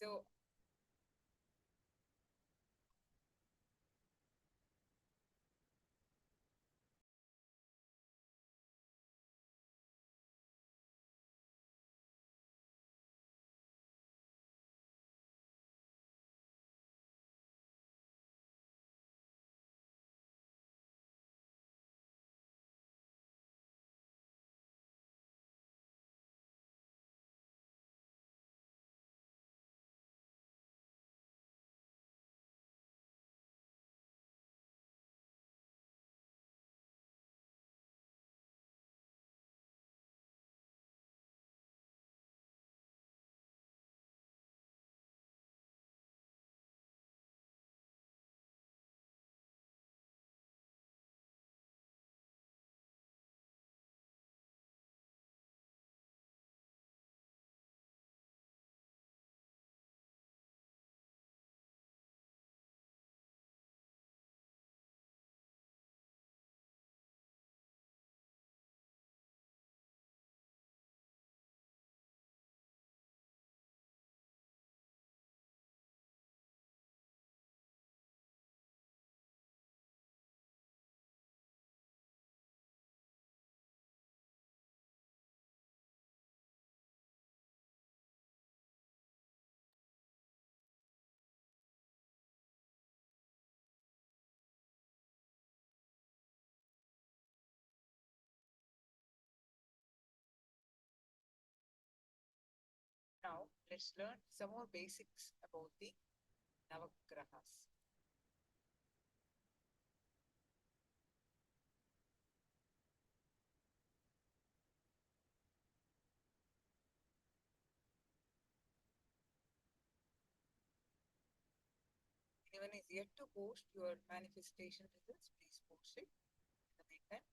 So now let's learn some more basics about the Navagrahas. Anyone is yet to post your manifestation results, please post it in the meantime.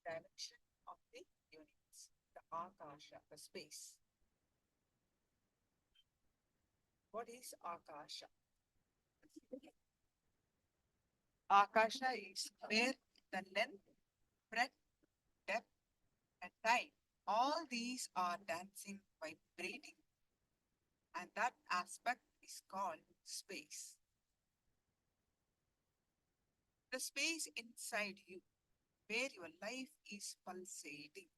Dimension of the universe, the Akasha, the space. What is Akasha? Akasha is where the length, breadth, depth, and time, all these are dancing, vibrating, and that aspect is called space. The space inside you, where your life is pulsating,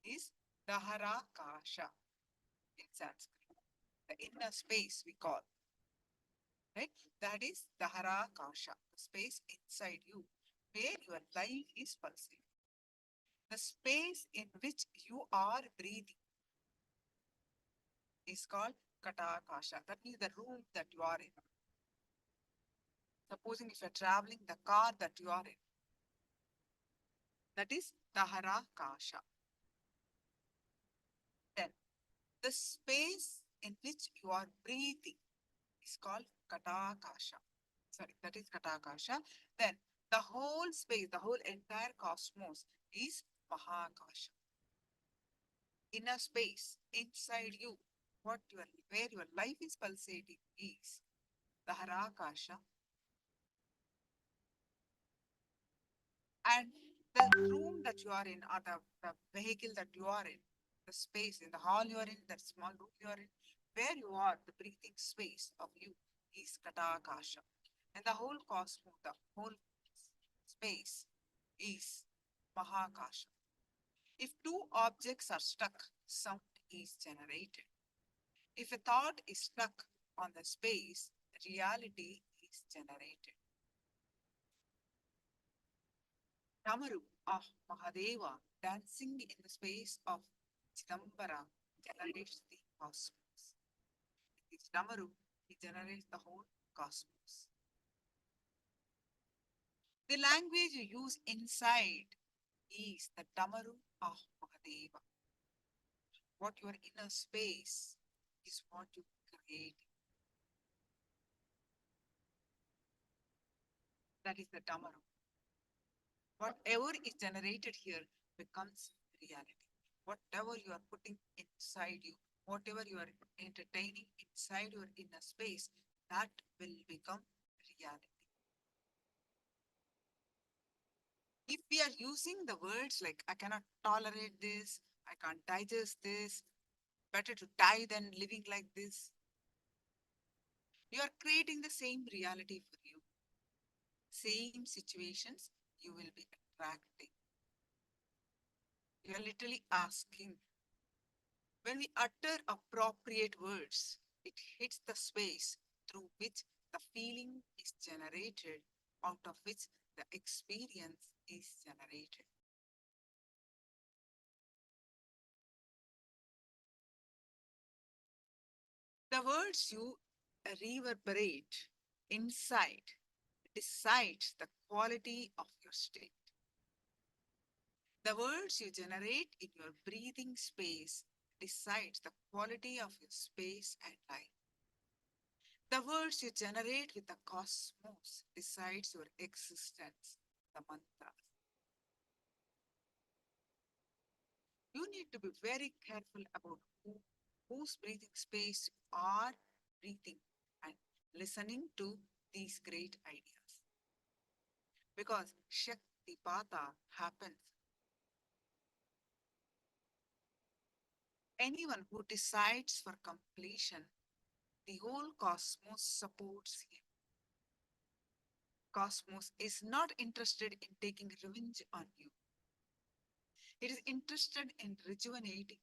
is Daharakasha in Sanskrit. The inner space we call, right? That is Daharakasha, the space inside you, where your life is pulsating. The space in which you are breathing is called Katakasha. That means the room that you are in. Supposing if you're traveling, the car that you are in, that is Daharakasha. Then the space in which you are breathing is called Katakasha. Sorry, that is Katakasha. Then the whole space, the whole entire cosmos is Mahakasha. Inner space inside you, where your life is pulsating is the Harakasha. And the room that you are in, or the vehicle that you are in, the space in the hall you are in, that small room you are in, where you are, the breathing space of you is Katakasha. And the whole cosmos, the whole space is Mahakasha. If two objects are stuck, sound is generated. If a thought is stuck on the space, reality is generated. Damaru of Mahadeva dancing in the space of Chidambara generates the cosmos. This Damaru, he generates the whole cosmos. The language you use inside is the Damaru of Mahadeva. What your inner space is what you create. That is the Damaru. Whatever is generated here becomes reality. Whatever you are putting inside you, whatever you are entertaining inside your inner space, that will become reality. If we are using the words like, I cannot tolerate this, I can't digest this, better to die than living like this, you are creating the same reality for you. Same situations you will be attracting. You are literally asking. When we utter appropriate words, it hits the space through which the feeling is generated, out of which the experience is generated. The words you reverberate inside decides the quality of your state. The words you generate in your breathing space decides the quality of your space and life. The words you generate with the cosmos decides your existence, the mantras. You need to be very careful about whose breathing space you are breathing and listening to these great ideas. Because Shaktipata happens. Anyone who decides for completion, the whole cosmos supports him. Cosmos is not interested in taking revenge on you. It is interested in rejuvenating.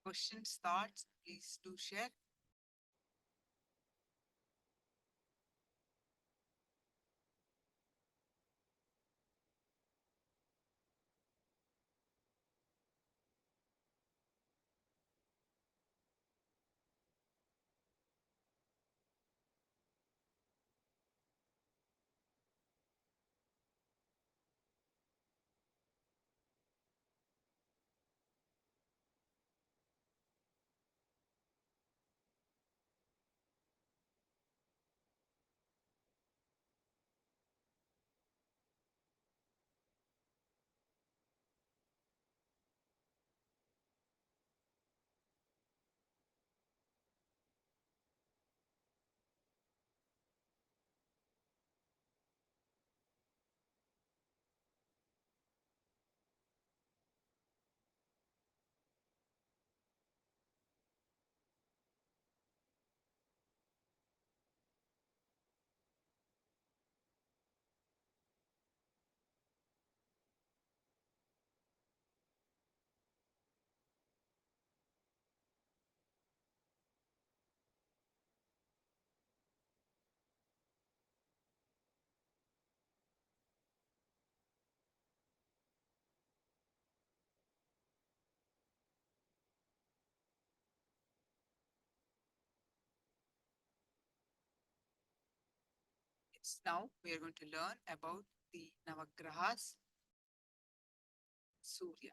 Questions, thoughts, please do share. It's now we are going to learn about the Navagrahas, Surya.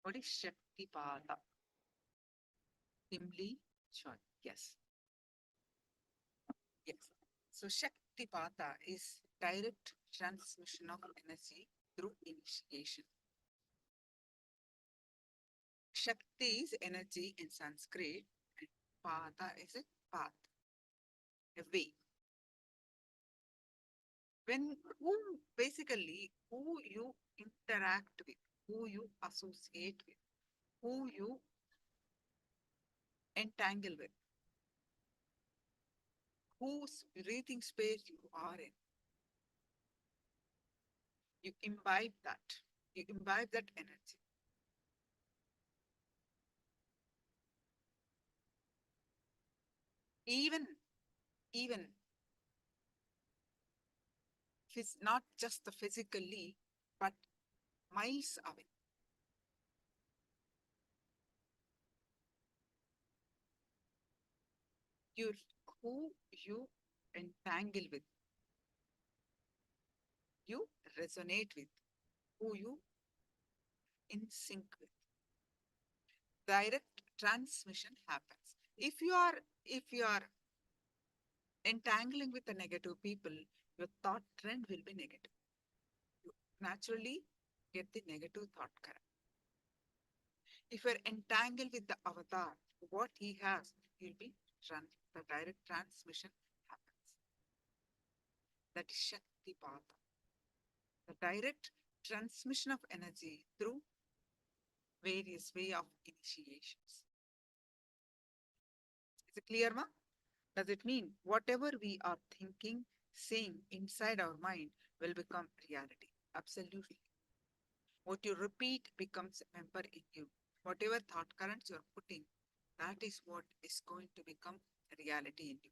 What is Shaktipada? Dimly short. Yes. Yes. So Shaktipada is direct transmission of energy through initiation. Shakti is energy in Sanskrit, and Pada is a path, a way. When who you interact with, who you associate with, who you entangle with, whose breathing space you are in, you imbibe that. You imbibe that energy. Even, even not just the physically, but miles away. You, who you entangle with, you resonate with, who you in sync with. Direct transmission happens. If you are entangling with the negative people, your thought trend will be negative. You naturally get the negative thought current. If you're entangled with the avatar, what he has, you'll be the direct transmission happens. That is Shakti Patha. The direct transmission of energy through various way of initiations. Is it clear, ma? Does it mean whatever we are thinking, saying inside our mind will become reality? Absolutely. What you repeat becomes a member in you. Whatever thought currents you're putting, that is what is going to become reality in you.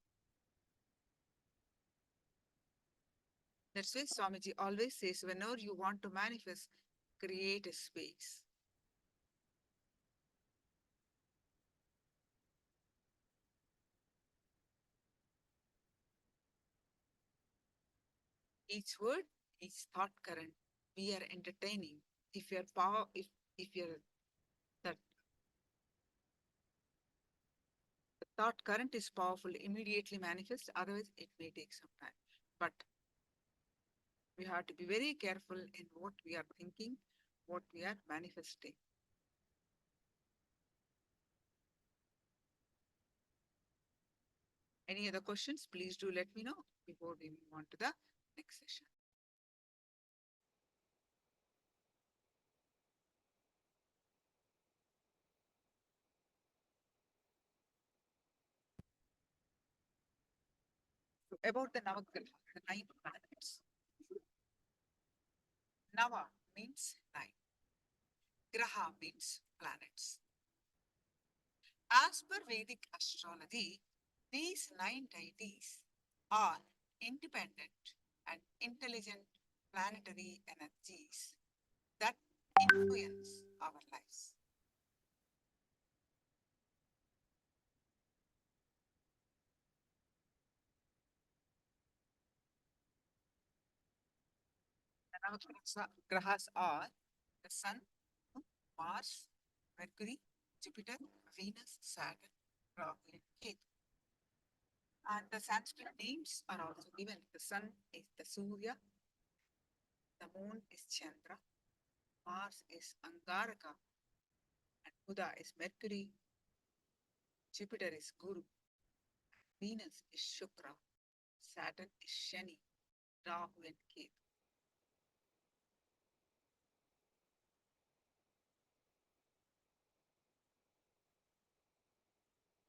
That's why Swamiji always says, whenever you want to manifest, create a space. Each word, each thought current, we are entertaining. If your power, if your that the thought current is powerful, immediately manifest, otherwise it may take some time. But we have to be very careful in what we are thinking, what we are manifesting. Any other questions? Please do let me know before we move on to the next session. So about the Navagraha, the 9 planets. Nava means 9. Graha means planets. As per Vedic astrology, these 9 deities are independent and intelligent planetary energies that influence our lives. The Navagrahas are the Sun, Mars, Mercury, Jupiter, Venus, Saturn, Rahu, and Ketu. And the Sanskrit names are also given. The Sun is the Surya, the Moon is Chandra, Mars is Angaraka, and Buddha is Mercury, Jupiter is Guru, Venus is Shukra, Saturn is Shani, Rahu, and Ketu.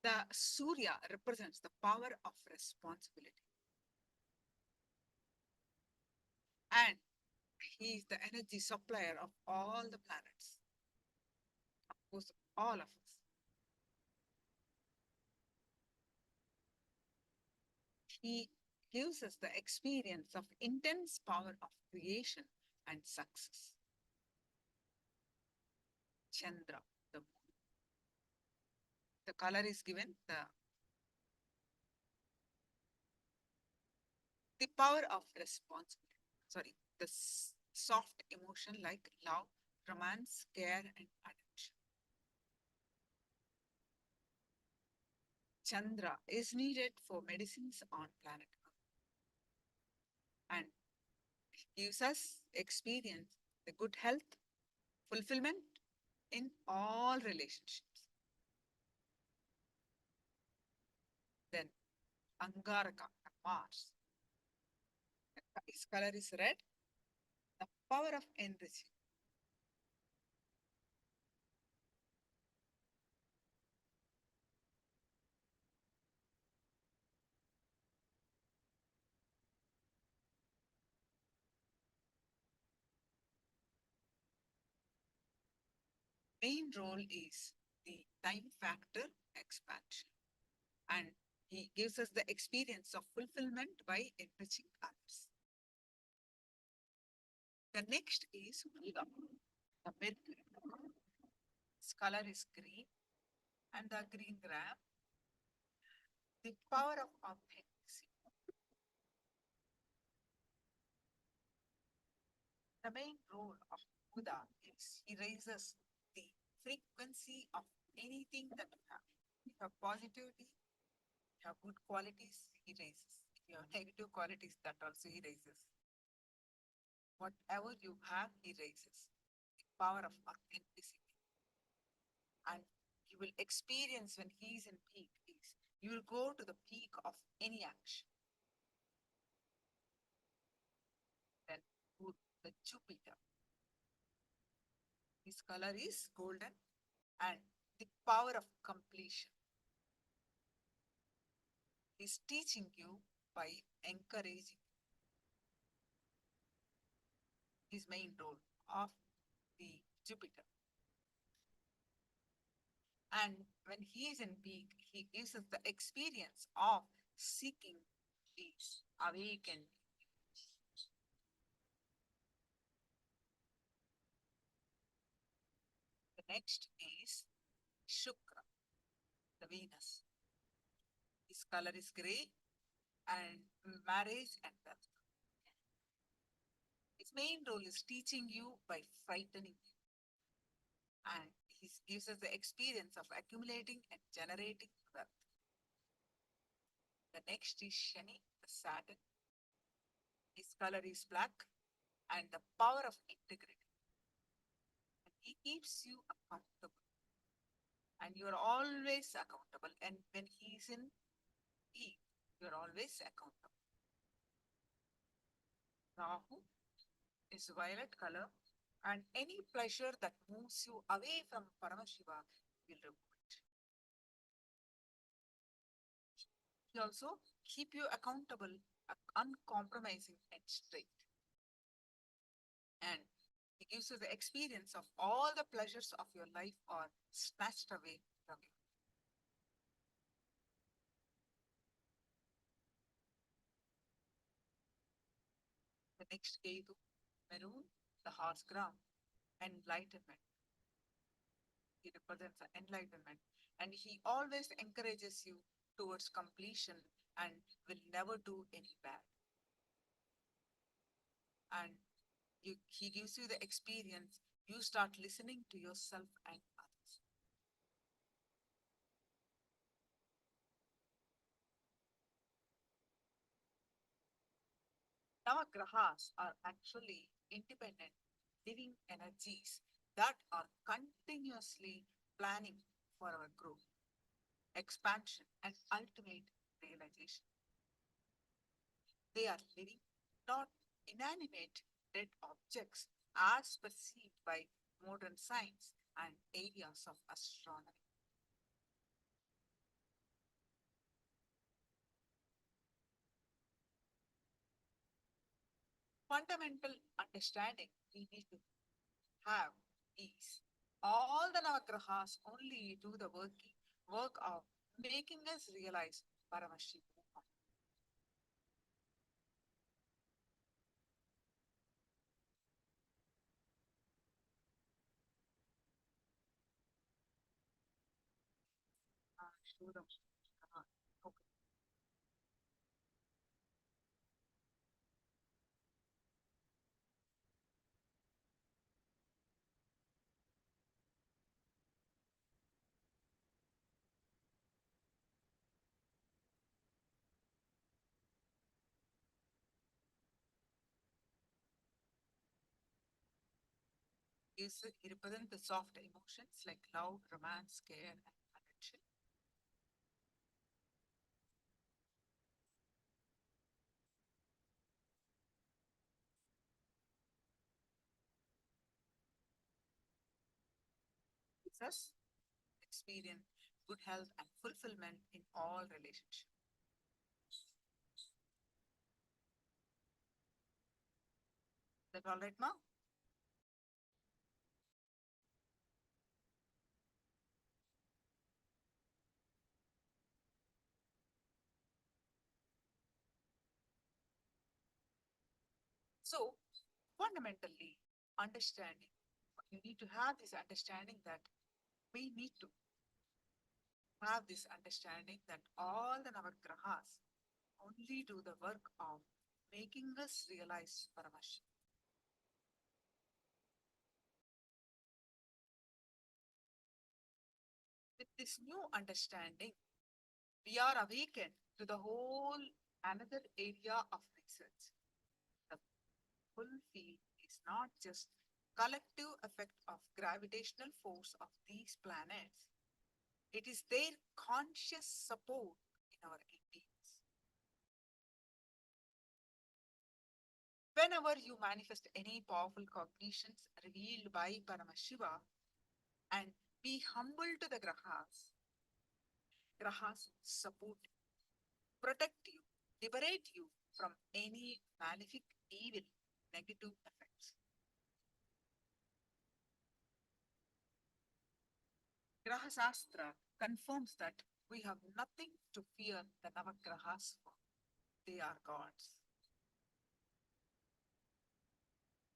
The Surya represents the power of responsibility. And he is the energy supplier of all the planets. Of course, all of us. He gives us the experience of intense power of creation and success. Chandra, the moon. The color is given, the power of responsibility. Sorry, the soft emotion like love, romance, care, and attention. Chandra is needed for medicines on planet Earth and gives us experience, the good health, fulfillment in all relationships. Then Angaraka, Mars. His color is red, the power of enriching. Main role is the time factor expansion. And he gives us the experience of fulfillment by enriching others. The next is Mriga, the Mercury. Its color is green and the green gram, the power of authenticity. The main role of Buddha is he raises the frequency of anything that you have. If you have positivity, you have good qualities, he raises. If you have negative qualities, that also he raises. Whatever you have, he raises. The power of authenticity. And you will experience when he is in peak is you will go to the peak of any action. Then the Jupiter. His color is golden and the power of completion. He's teaching you by encouraging his main role of the Jupiter. And when he is in peak, he gives us the experience of seeking peace, awakening. The next is Shukra, the Venus. His color is gray and marriage and wealth. His main role is teaching you by frightening you. And he gives us the experience of accumulating and generating wealth. The next is Shani, the Saturn. His color is black and the power of integrity. And he keeps you accountable. And you're always accountable. And when he's in E, you're always accountable. Rahu is violet color, and any pleasure that moves you away from Paramashiva will remove it. He also keep you accountable, uncompromising and straight. And he gives you the experience of all the pleasures of your life are snatched away from you. The next Ketu, maroon, the horse ground, enlightenment. He represents the enlightenment. And he always encourages you towards completion and will never do any bad. And he gives you the experience, you start listening to yourself and others. Navagrahas are actually independent living energies that are continuously planning for our growth, expansion, and ultimate realization. They are living, not inanimate, dead objects as perceived by modern science and areas of astronomy. Fundamental understanding we need to have is all the Navagrahas only do the work of making us realize Paramashivoham. Shuram. Okay. He represents the soft emotions like love, romance, care, and attention. Thus, experience good health and fulfillment in all relationships. That all right, Ma? So, fundamentally, understanding, you need to have this understanding that we need to have this understanding that all the Navagrahas only do the work of making us realize Paramash. With this new understanding, we are awakened to the whole another area of research. The full field is not just collective effect of gravitational force of these planets. It is their conscious support in our beings. Whenever you manifest any powerful cognitions revealed by Paramashiva and be humble to the grahas, grahas support, protect you, liberate you from any malefic, evil, negative effects. Grahasastra confirms that we have nothing to fear the Navagrahas for. They are gods.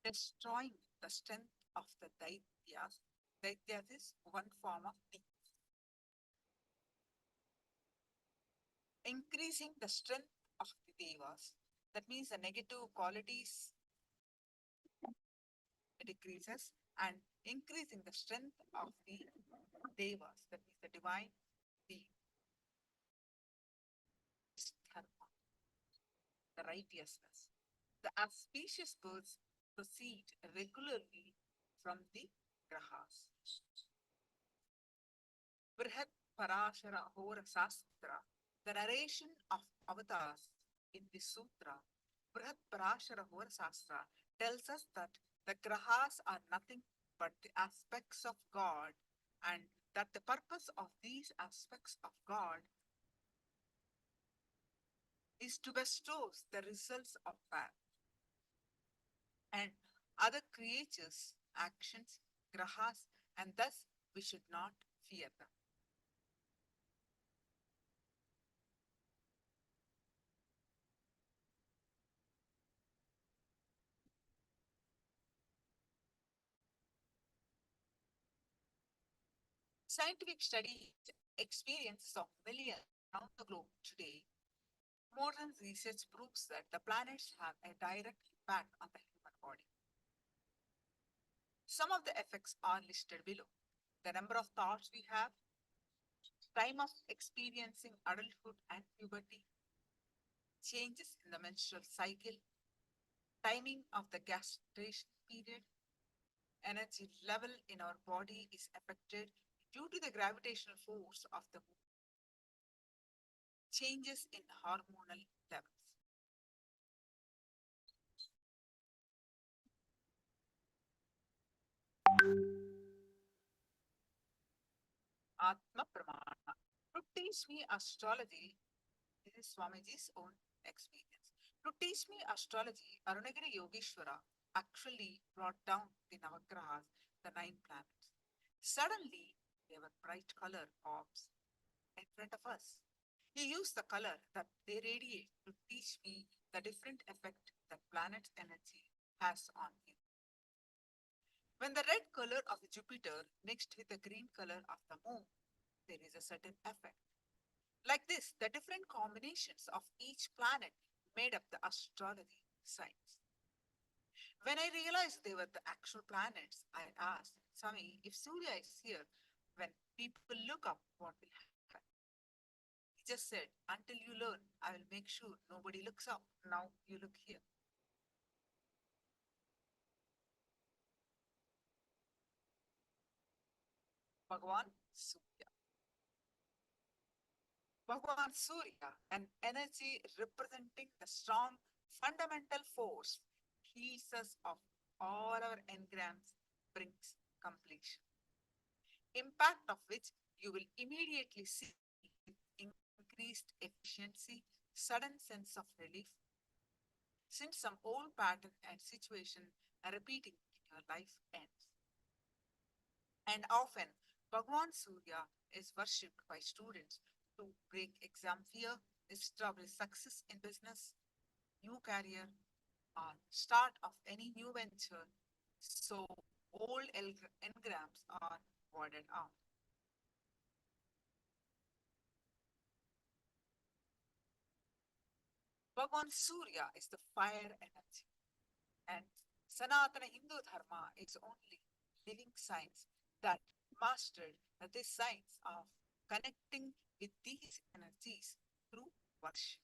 Destroying the strength of the Daityas. Daityas is one form of demon. Increasing the strength of the Devas. That means the negative qualities decreases and increasing the strength of the Devas. That means the divine being. Dharma, the righteousness. The auspicious birds proceed regularly from the grahas. Brihat Parashara Hora Sastra, the narration of avatars in the sutra, Brihat Parashara Hora Sastra tells us that the grahas are nothing but the aspects of God and that the purpose of these aspects of God is to bestow the results of man and other creatures' actions, grahas, and thus we should not fear them. Scientific studies, experiences of millions around the globe today, modern research proves that the planets have a direct impact on the human body. Some of the effects are listed below. The number of thoughts we have, time of experiencing adulthood and puberty, changes in the menstrual cycle, timing of the gestation period, energy level in our body is affected due to the gravitational force of the moon, changes in hormonal levels. Atma Pramana. To teach me astrology, this is Swamiji's own experience. To teach me astrology, Arunagiri Yogeshwara actually brought down the Navagrahas, the 9 planets. Suddenly, there were bright color orbs in front of us. He used the color that they radiate to teach me the different effect that planet's energy has on him. When the red color of Jupiter mixed with the green color of the moon, there is a certain effect. Like this, the different combinations of each planet made up the astrology signs. When I realized they were the actual planets, I asked, Swami, if Surya is here, when people look up, what will happen? He just said, until you learn, I will make sure nobody looks up. Now you look here. Bhagavan Surya. Bhagavan Surya, an energy representing the strong fundamental force, heals us of all our engrams, brings completion. Impact of which you will immediately see with increased efficiency, sudden sense of relief, since some old pattern and situation are repeating in your life ends. And often, Bhagwan Surya is worshipped by students to break exam fear, establish success in business, new career, or start of any new venture. So, old engrams are warded out. Bhagwan Surya is the fire energy, and Sanatana Hindu Dharma is only living science that mastered this science of connecting with these energies through worship.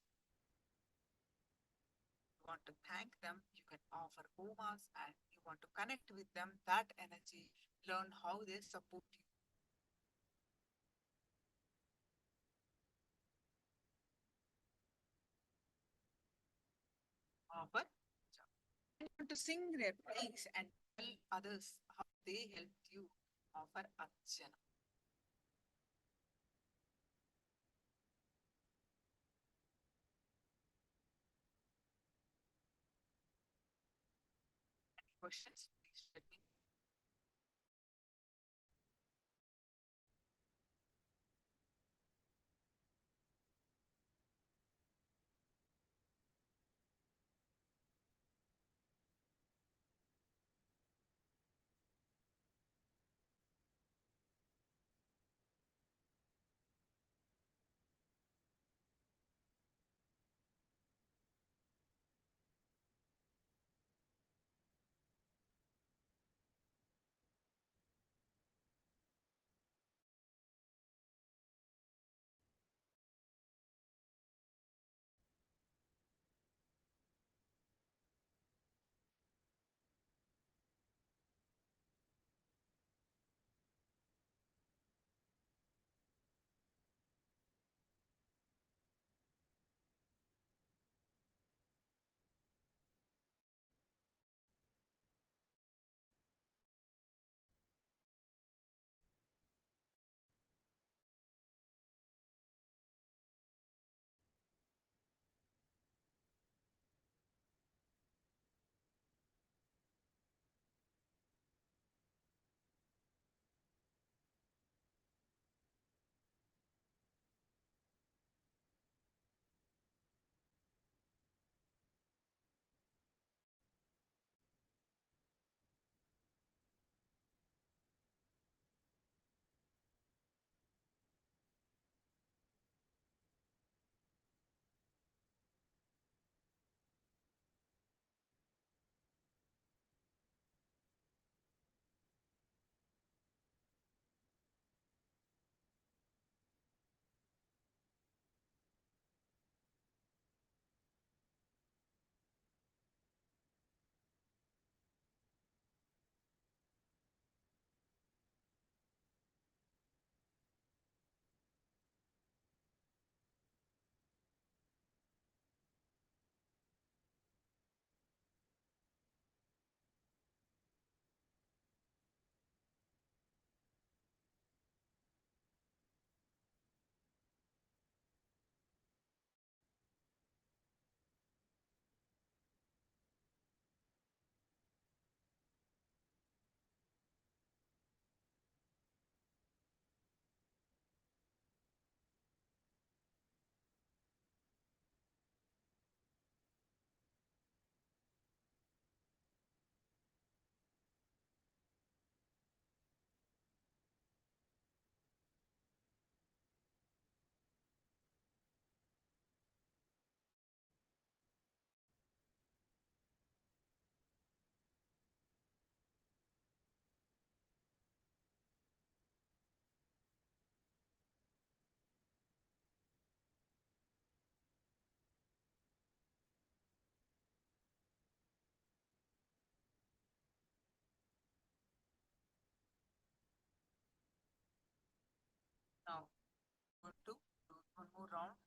You want to thank them, you can offer homas, and you want to connect with them, that energy, learn how they support you. Offer. You want to sing their praise and tell others how they helped you, offer archana. Any questions? Please let me know.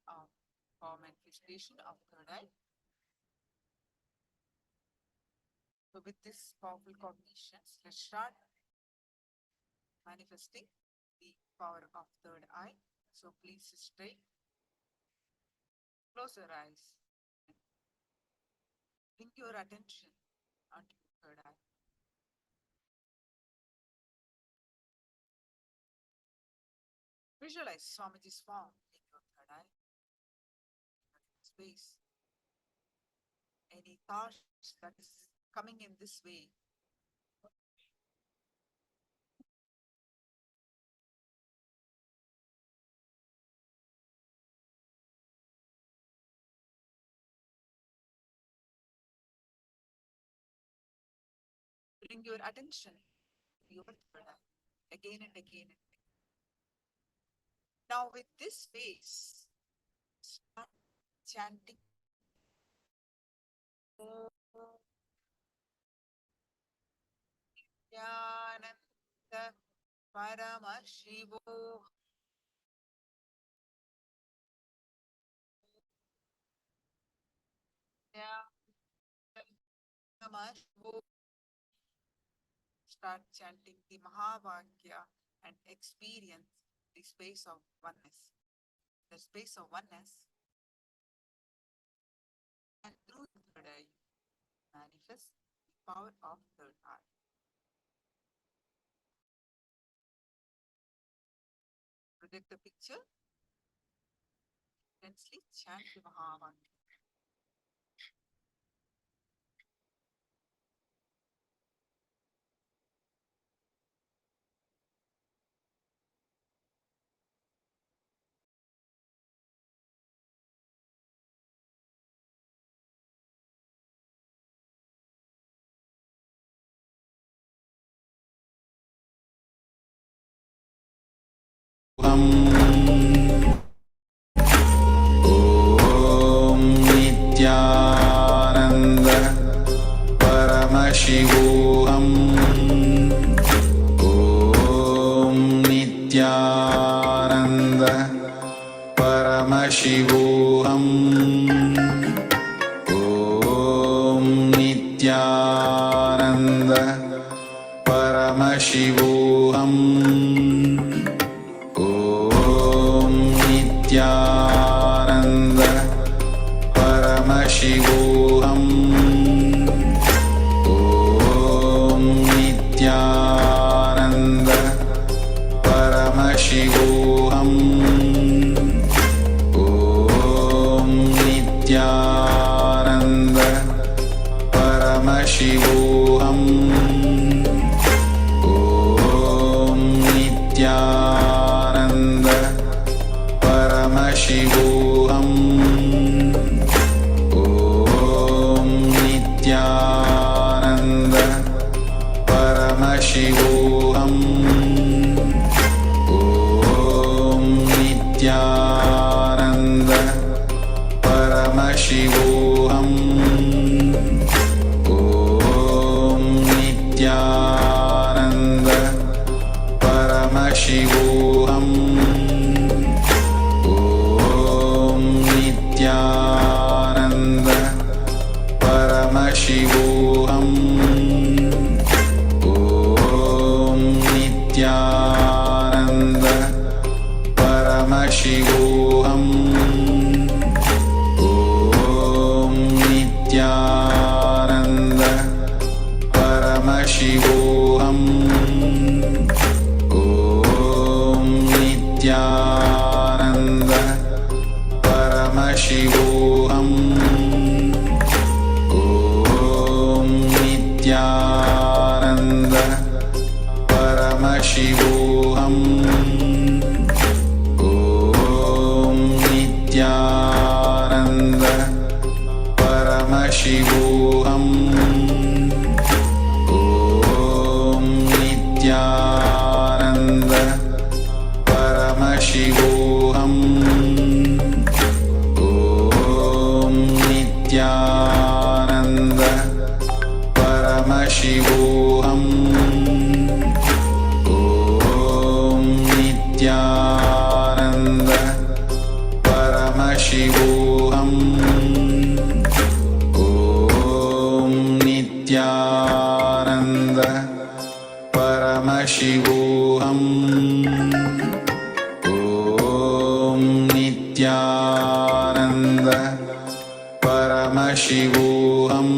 on for manifestation of third eye. So with this powerful cognitions, let's start manifesting the power of third eye. So please stay, close your eyes, and bring your attention onto your third eye. Visualize Swamiji's form in your third eye, space. Any thoughts that is coming in this way, bring your attention to your third eye again and again and again. Now with this face, start chanting Nithyananda Paramashivoham Paramashivoham. Start chanting the Mahavakya and experience the space of oneness. The space of oneness, and through the third eye, manifest the power of third eye. Project the picture, intensely chant the Mahavakya. ॐ नित्यानन्द परमशिवोऽहम् ॐ नित्यानन्द परमशिवोऽहम् ॐ नित्यानन्द परमशिवोऽहम् Nithyananda Paramashivoham Om Nithyananda Paramashivoham Om Nithyananda Paramashivoham Om Nithyananda Paramashivoham Om Nithyananda Paramashivoham Om Nithyananda Paramashivoham Om Nithyananda Paramashivoham Nithyananda Paramashivoham Om Nithyananda Paramashivoham Om Nithyananda Paramashivoham Om Nithyananda Paramashivoham Om Nithyananda Paramashivoham Om Nithyananda Paramashivoham Om Nithyananda Paramashivoham Om Nithyananda Paramashivoham Om Nithyananda Paramashivoham Om Nithyananda Paramashivoham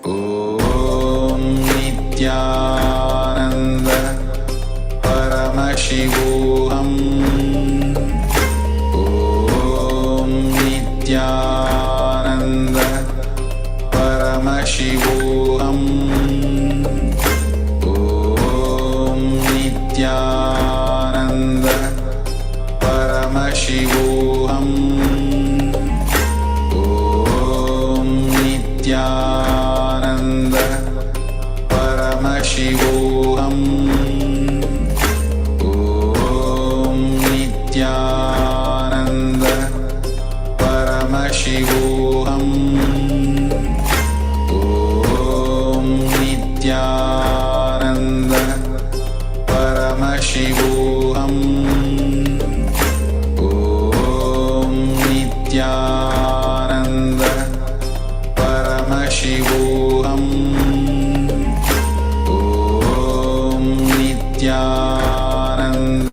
Om Nithyananda Paramashivoham Om Nithyananda Paramashivoham Om Nithyananda Paramashivoham Om Nithyananda Paramashivoham Om Nithyananda Paramashivoham Om Nithyananda Paramashivoham Om Nithyananda Paramashivoham Om Nithyananda.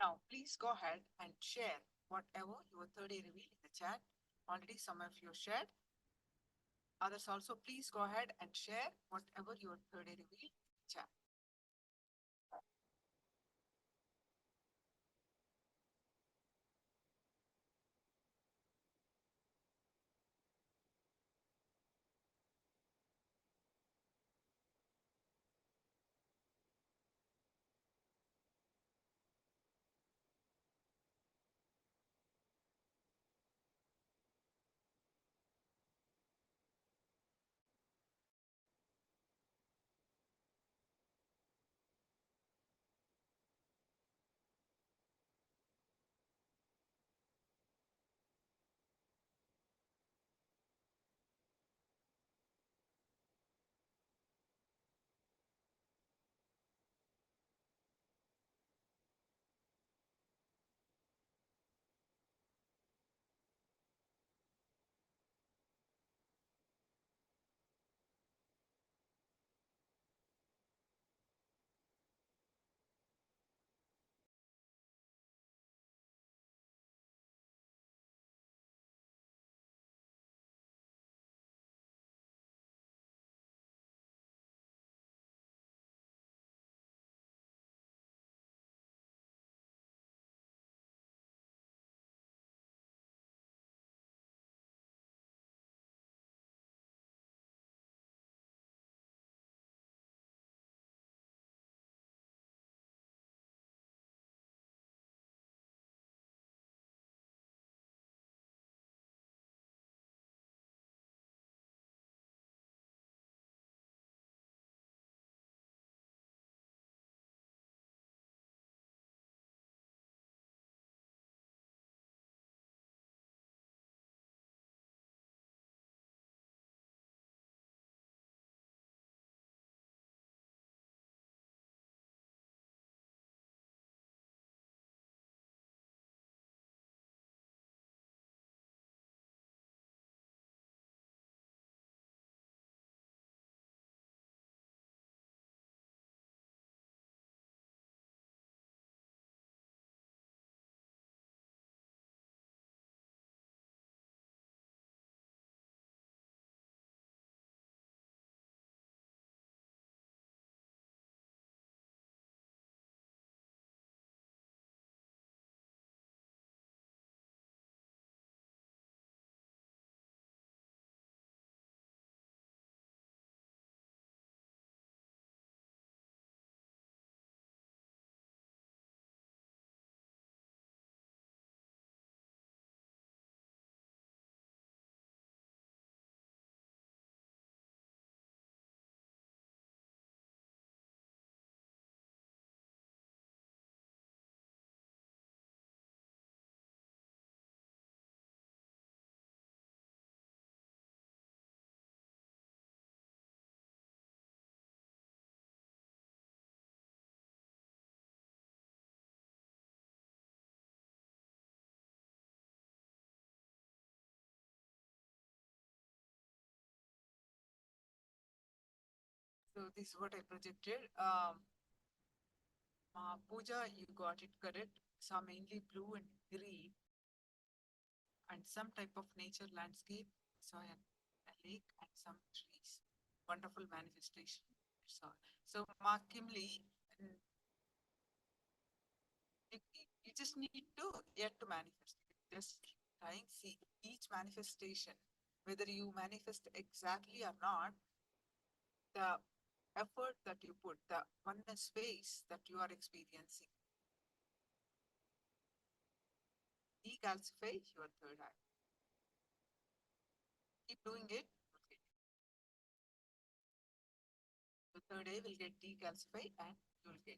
Now, please go ahead and share whatever your third day reveal in the chat. Already some of you shared. Others also, please go ahead and share whatever your third day reveal in the chat. So this is what I projected. Pooja, you got it correct. Saw mainly blue and green and some type of nature landscape. Saw a lake and some trees. Wonderful manifestation. Saw. So, Mark Kimley, mm, you just need to yet to manifest. Just trying, see each manifestation, whether you manifest exactly or not, the effort that you put, the oneness phase that you are experiencing, decalcify your third eye. Keep doing it. The third eye will get decalcified and you will get.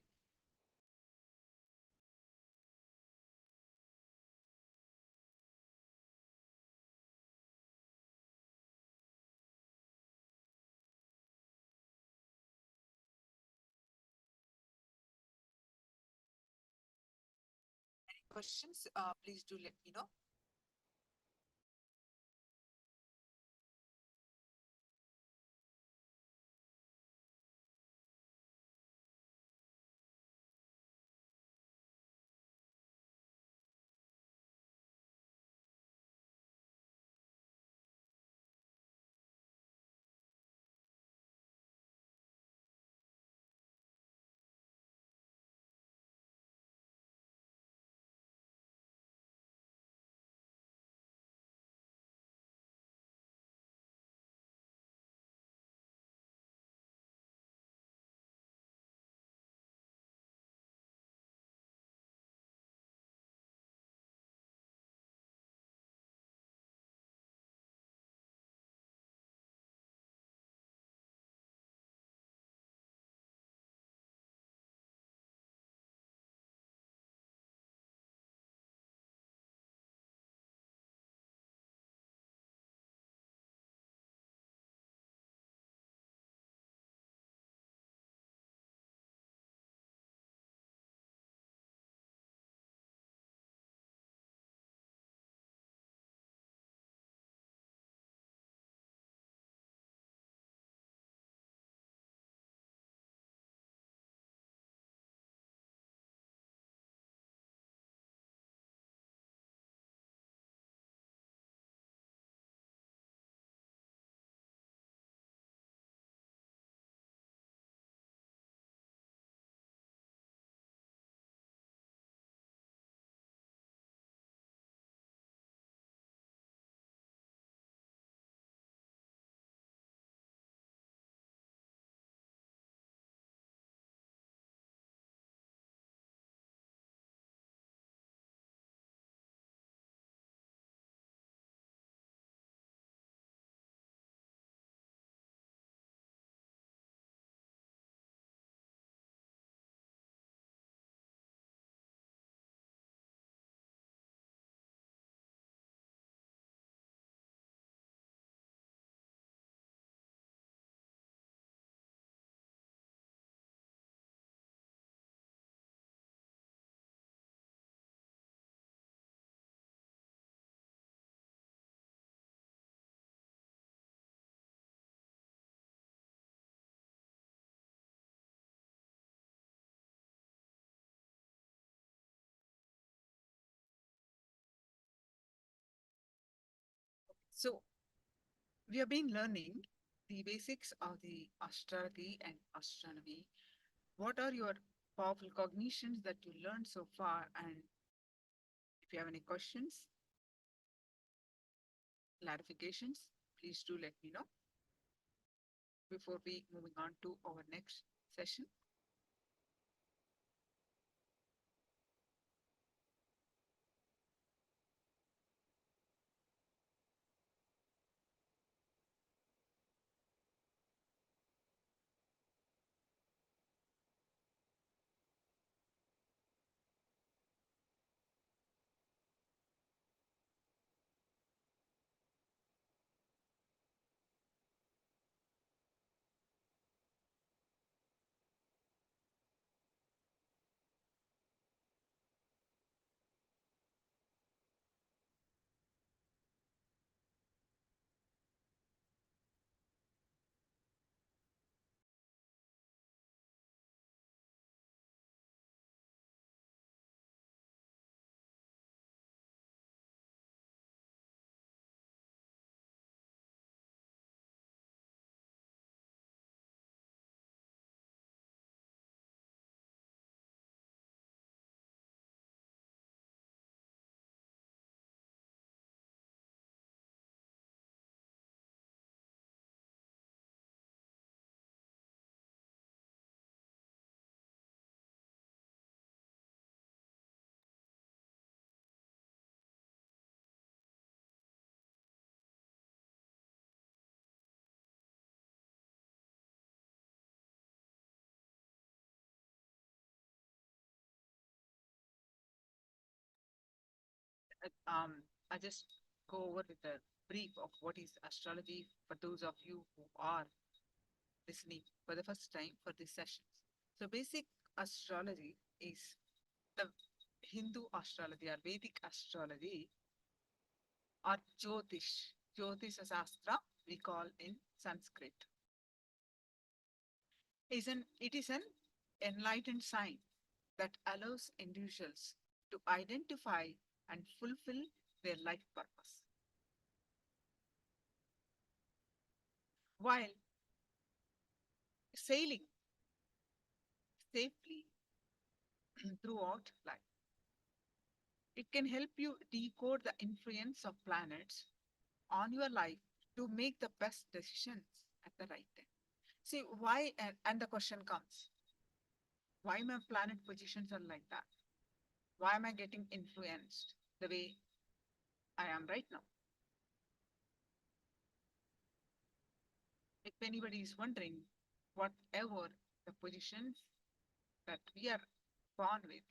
Any questions? Please do let me know. So we have been learning the basics of the astrology and astronomy. What are your powerful cognitions that you learned so far? And if you have any questions, clarifications, please do let me know before we moving on to our next session. I just go over with a brief of what is astrology for those of you who are listening for the first time for this session. So, basic astrology is the Hindu astrology or Vedic astrology or Jyotish. Jyotish Shastra we call in Sanskrit. It is an enlightened sign that allows individuals to identify and fulfill their life purpose. While sailing safely throughout life, it can help you decode the influence of planets on your life to make the best decisions at the right time. See, why, and the question comes, why my planet positions are like that? Why am I getting influenced the way I am right now? If anybody is wondering, whatever the positions that we are born with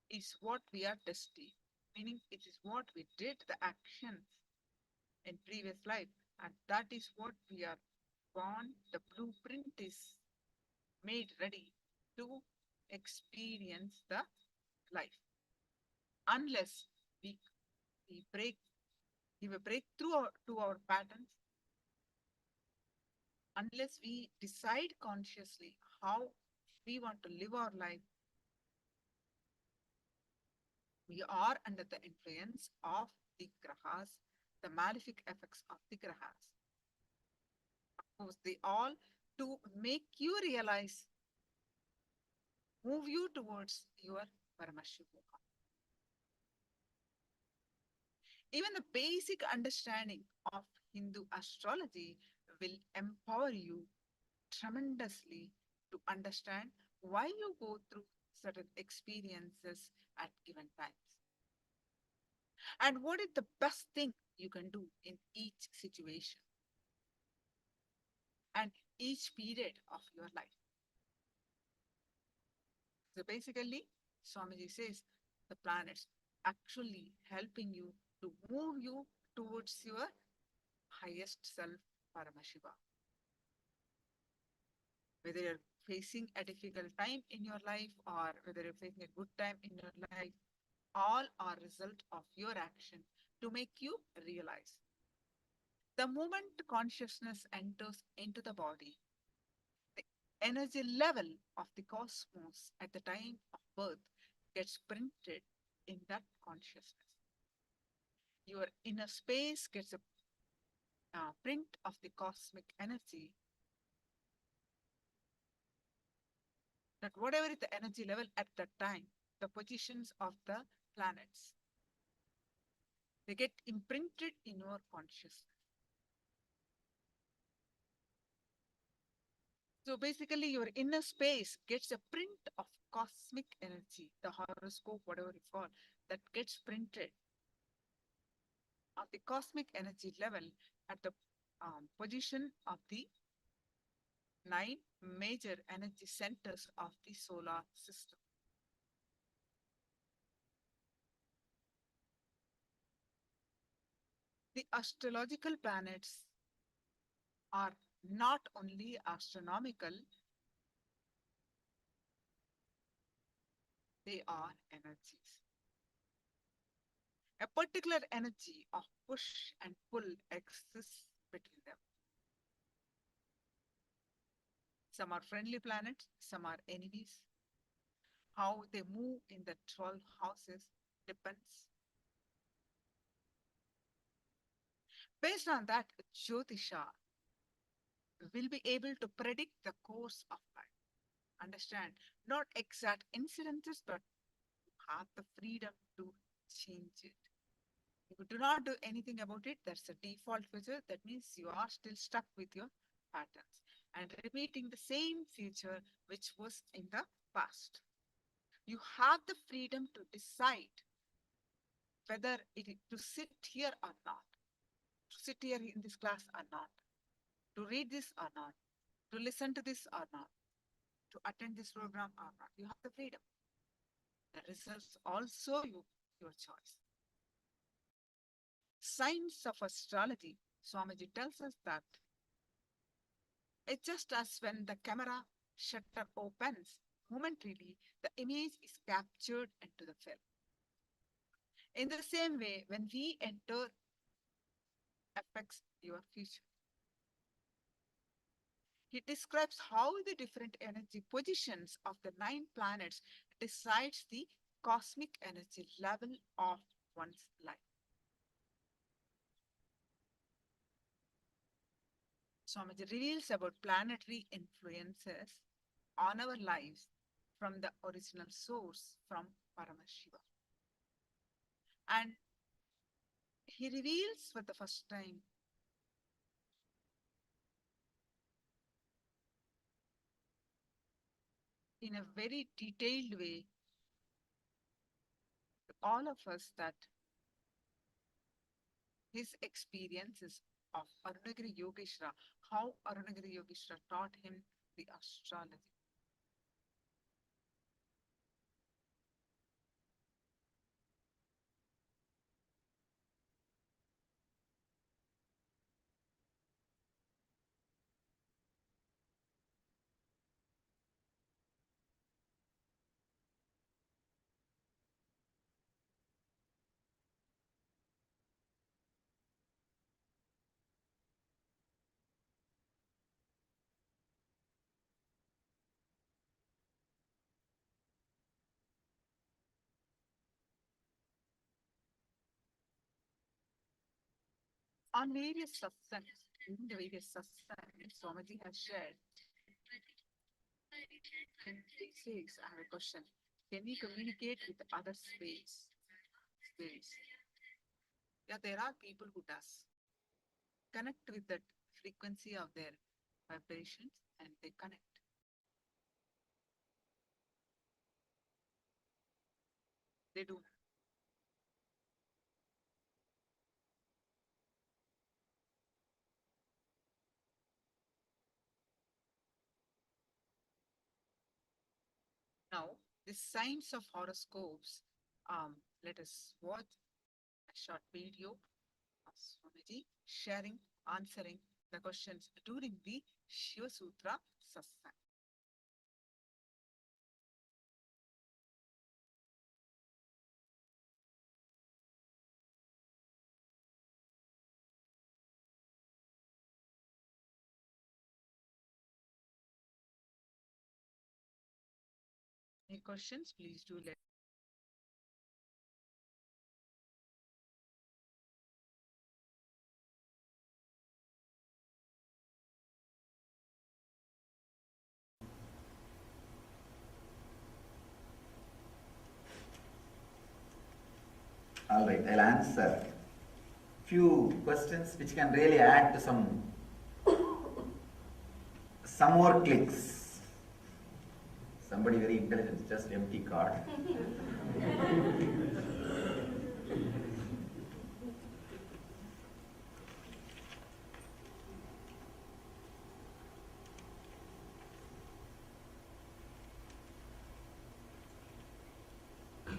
is what we are destined, meaning it is what we did, the actions in previous life, and that is what we are born. The blueprint is made ready to experience the life. Unless we, we break, give a breakthrough to our patterns, unless we decide consciously how we want to live our life, we are under the influence of the grahas, the malefic effects of the grahas. Of course, they all to make you realize, move you towards your Paramashivoham. Even the basic understanding of Hindu astrology will empower you tremendously to understand why you go through certain experiences at given times. And what is the best thing you can do in each situation and each period of your life. So basically, Swamiji says the planets actually helping you to move you towards your highest self, Paramashiva. Whether you're facing a difficult time in your life or whether you're facing a good time in your life, all are result of your action to make you realize. The moment consciousness enters into the body, the energy level of the cosmos at the time of birth gets printed in that consciousness. Your inner space gets a print of the cosmic energy, that whatever is the energy level at that time, the positions of the planets, they get imprinted in your consciousness. So basically, your inner space gets a print of cosmic energy, the horoscope, whatever you call, that gets printed of the cosmic energy level at the position of the 9 major energy centers of the solar system. The astrological planets are not only astronomical, they are energies. A particular energy of push and pull exists between them. Some are friendly planets, some are enemies. How they move in the 12 houses depends. Based on that, Jyotisha will be able to predict the course of life. Understand, not exact incidences, but have the freedom to change it. If you do not do anything about it, that's a default feature. That means you are still stuck with your patterns and repeating the same future which was in the past. You have the freedom to decide whether to sit here or not, to sit here in this class or not, to read this or not, to listen to this or not, to attend this program or not. You have the freedom. The results also your choice. Science of astrology, Swamiji tells us that it's just as when the camera shutter opens, momentarily the image is captured into the film. In the same way, when we enter, affects your future. He describes how the different energy positions of the 9 planets decides the cosmic energy level of one's life. Swamiji reveals about planetary influences on our lives from the original source, from Paramashiva. And he reveals for the first time in a very detailed way to all of us that his experiences of Arunagiri Yogeshwara, how Arunagiri Yogeshwara taught him the astrology. On various satsangs, in the various satsangs, Swamiji has shared. He says, I have a question. Can we communicate with other spirits? Yeah, there are people who does connect with that frequency of their vibrations and they connect. They do. Now, the signs of horoscopes. Let us watch a short video of Swamiji sharing, answering the questions during the Shiva Sutra Satsang. Any questions? Please do let. All right, I'll answer few questions which can really add to some more clicks. Somebody very intelligent, just empty card.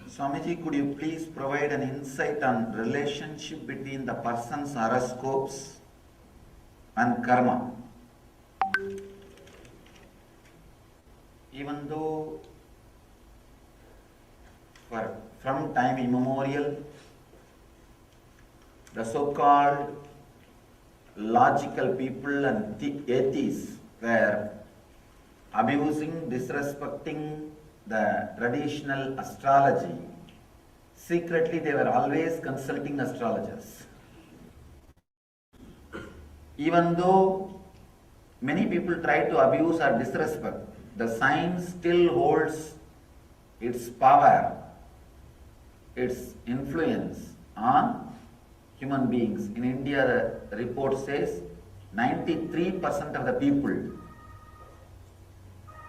Swamiji, could you please provide an insight on relationship between the person's horoscopes and karma? Even though from time immemorial, the so-called logical people and atheists were abusing, disrespecting the traditional astrology, secretly they were always consulting astrologers. Even though many people try to abuse or disrespect, the science still holds its power, its influence on human beings. In India, the report says 93% of the people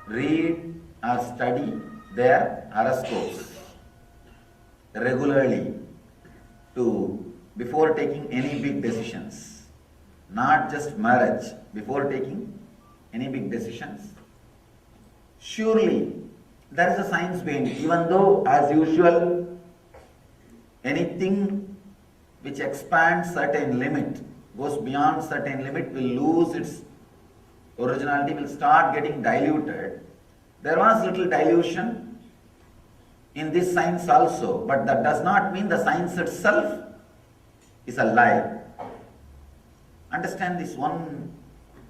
read or study their horoscopes regularly before taking any big decisions. Not just marriage, before taking any big decisions. Surely There is a science behind it. Even though, as usual, anything which expands certain limit, goes beyond certain limit, will lose its originality, will start getting diluted. There was little dilution in this science also, but that does not mean the science itself is a lie. Understand this one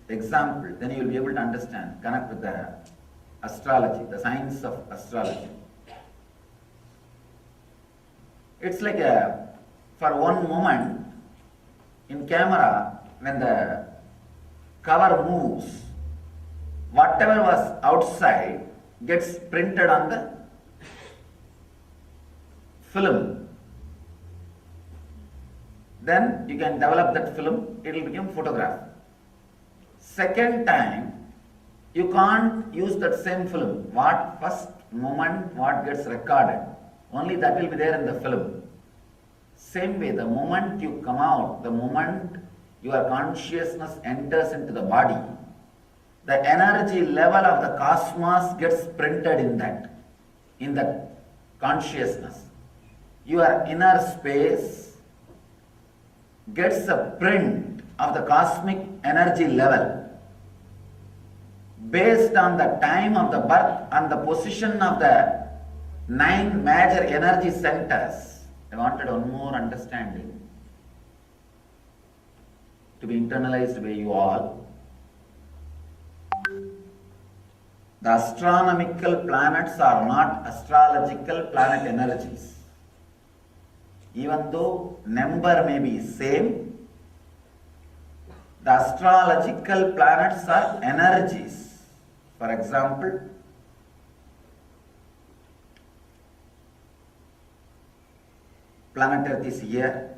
example, then you will be able to understand, connect with the astrology, the science of astrology. It's like for one moment in camera, when the cover moves, whatever was outside gets printed on the film. Then you can develop that film, it will become photograph. Second time, you can't use that same film. What first moment, what gets recorded, only that will be there in the film. Same way, the moment you come out, the moment your consciousness enters into the body, the energy level of the cosmos gets printed in that consciousness. Your inner space gets a print of the cosmic energy level based on the time of the birth and the position of the 9 major energy centers. I wanted one more understanding to be internalized by you all. The astronomical planets are not astrological planet energies. Even though number may be same, the astrological planets are energies. For example, planet Earth is here.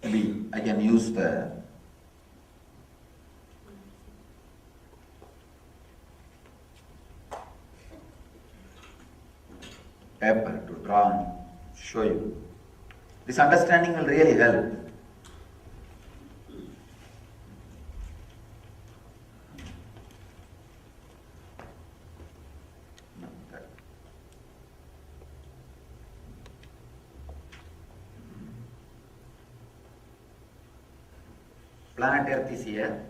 Maybe I can use the paper to draw and show you. This understanding will really help. Planet Earth is here.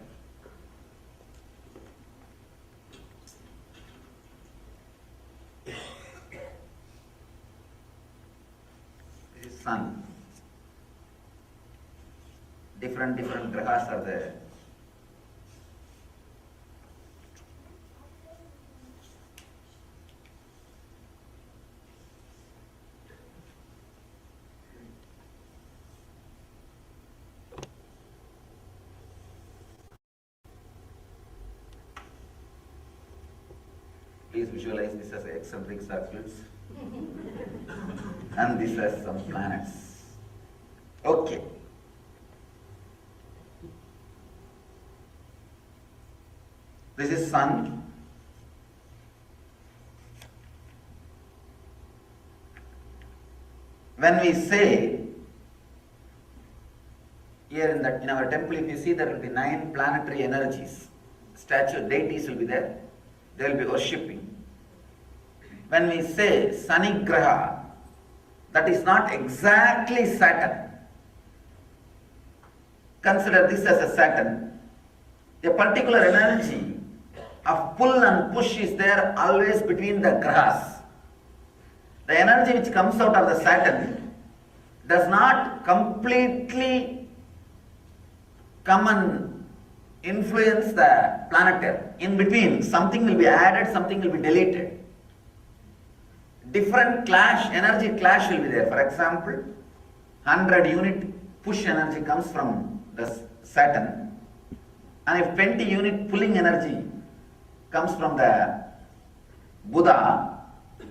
This is Sun. Different grahas are there. Please visualize this as eccentric circles and this as some planets. Okay. This is Sun. When we say here in our temple, if you see, there will be 9 planetary energies. Statue deities will be there. They will be worshipping. When we say Sanigraha, that is not exactly Saturn. Consider this as a Saturn. A particular energy of pull and push is there always between the grahas. The energy which comes out of the Saturn does not completely come and influence the planet Earth. In between, something will be added, something will be deleted. Different energy clash will be there. For example, 100 unit push energy comes from the Saturn, and if 20 unit pulling energy comes from the Buddha,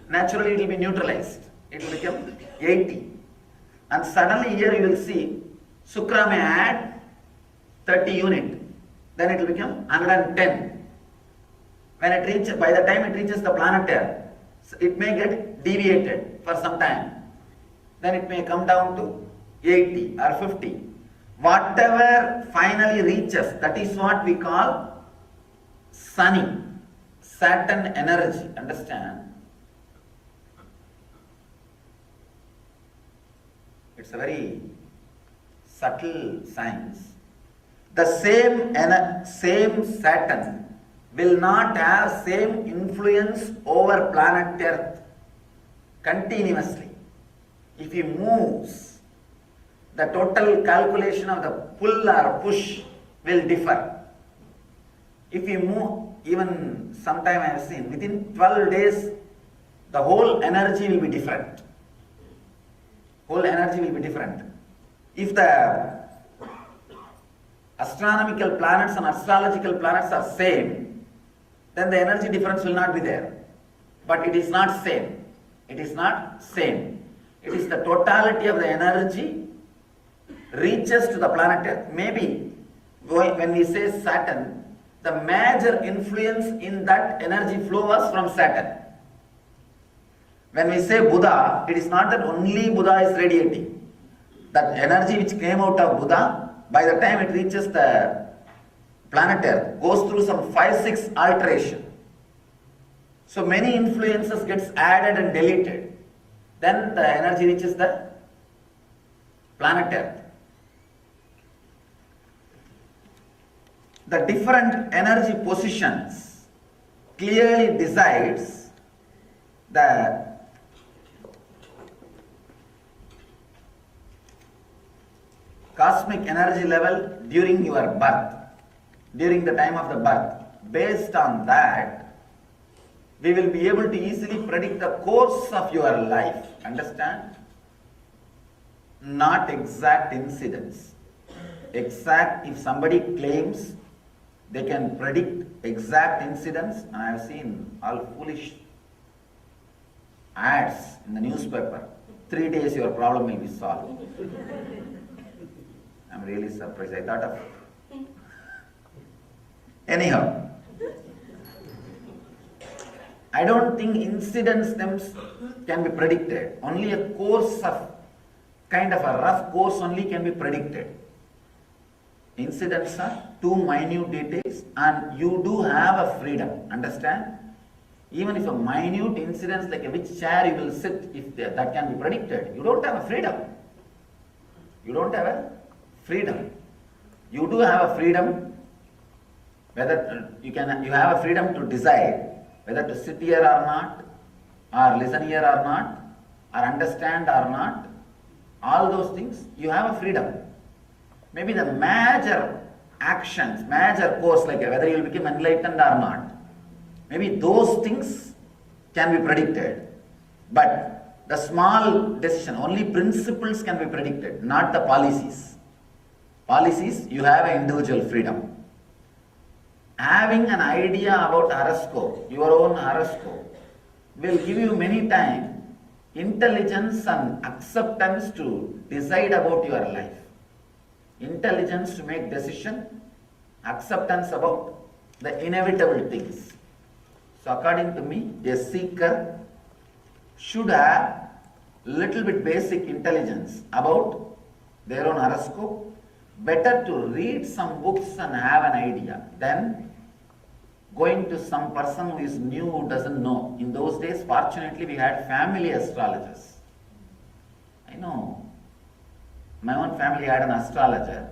naturally it will be neutralized. It will become 80. And suddenly here you will see Shukra may add 30 unit, then it will become 110. When it reaches, by the time it reaches the planet Earth, it may get deviated for some time. Then it may come down to 80 or 50. Whatever finally reaches, that is what we call Sunny, Saturn energy. Understand? It's a very subtle science. The same Saturn will not have same influence over planet Earth continuously. If he moves, the total calculation of the pull or push will differ. If you move, even sometime I have seen, within 12 days, the whole energy will be different. Whole energy will be different. If the astronomical planets and astrological planets are same, then the energy difference will not be there. But it is not same. It is not same. It is the totality of the energy reaches to the planet Earth. Maybe when we say Saturn, the major influence in that energy flow was from Saturn. When we say Buddha, it is not that only Buddha is radiating. That energy which came out of Buddha, by the time it reaches the planet Earth, goes through some 5-6 alteration. So many influences gets added and deleted. Then the energy reaches the planet Earth. The different energy positions clearly decides the cosmic energy level during your birth, during the time of the birth. Based on that, we will be able to easily predict the course of your life. Understand? Not exact incidents. Exact, if somebody claims they can predict exact incidents, and I have seen all foolish ads in the newspaper, 3 days your problem will be solved. I'm really surprised. I thought of it. Anyhow, I don't think incidents can be predicted. Only a course of, kind of a rough course only can be predicted. Incidents are too minute details and you do have a freedom. Understand? Even if a minute incidents like which chair you will sit, if that can be predicted, you don't have a freedom. You don't have a freedom. You do have a freedom, whether you have a freedom to decide whether to sit here or not, or listen here or not, or understand or not. All those things, you have a freedom. Maybe the major actions, major course, like whether you will become enlightened or not, maybe those things can be predicted. But the small decision, only principles can be predicted, not the policies. Policies, you have an individual freedom. Having an idea about horoscope, your own horoscope, will give you many times intelligence and acceptance to decide about your life. Intelligence to make decision, acceptance about the inevitable things. So according to me, a seeker should have little bit basic intelligence about their own horoscope. Better to read some books and have an idea than going to some person who is new, who doesn't know. In those days, fortunately, we had family astrologers. I know my own family had an astrologer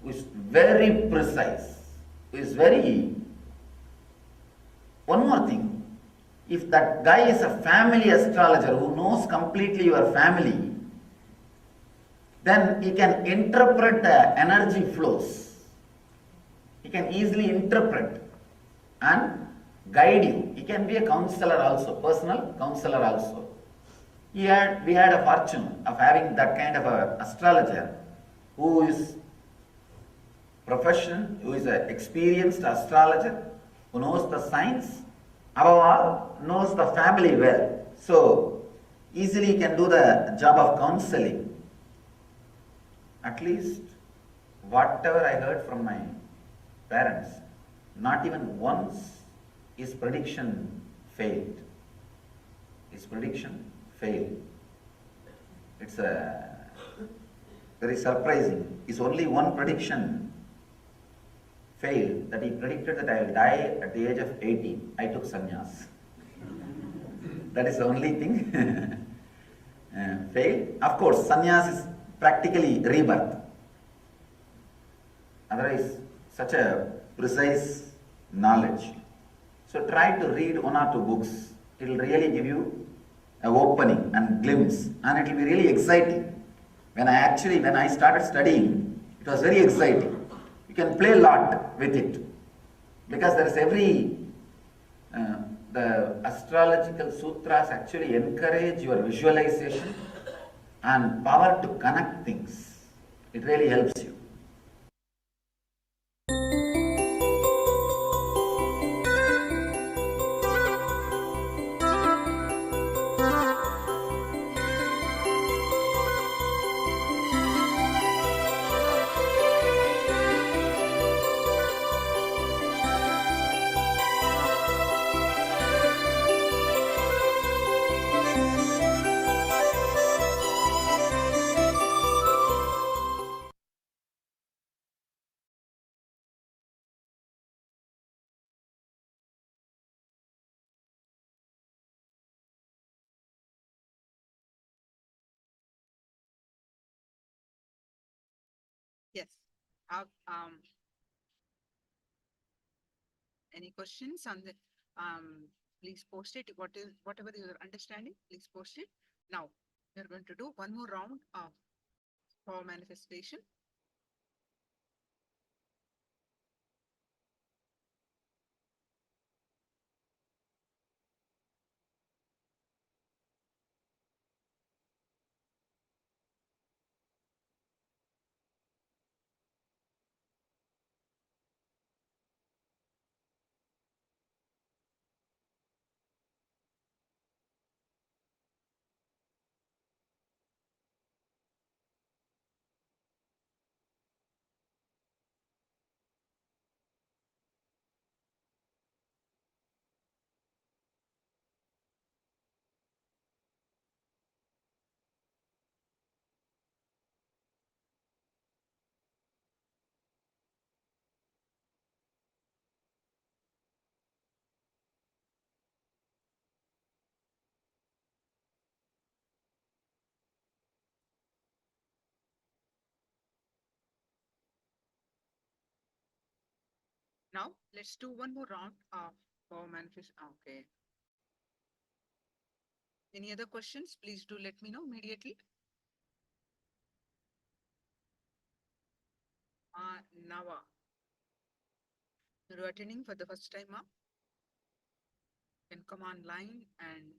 who is very precise, who is very... One more thing, if that guy is a family astrologer who knows completely your family, then he can interpret the energy flows. He can easily interpret and guide you. He can be a counselor also, personal counselor also. We had a fortune of having that kind of an astrologer who is profession, who is an experienced astrologer, who knows the science, above all, knows the family well. So, easily can do the job of counseling. At least, whatever I heard from my parents, not even once his prediction failed. His prediction failed. It's very surprising. It's only one prediction failed, that he predicted that I will die at the age of 18. I took sannyas. That is the only thing. fail. Of course, sannyas is practically rebirth. Otherwise, such a precise knowledge. So try to read one or two books. It will really give you an opening and glimpse, and it will be really exciting. When I started studying, it was very exciting. You can play a lot with it because there is the astrological sutras actually encourage your visualization and power to connect things. It really helps you. Yes. Any questions on the please post it. Whatever your understanding, please post it. Now we're going to do one more round of power manifestation. Now let's do one more round of power manifestation. Okay. Any other questions? Please do let me know immediately. Nava. You're attending for the first time, ma? Can come online and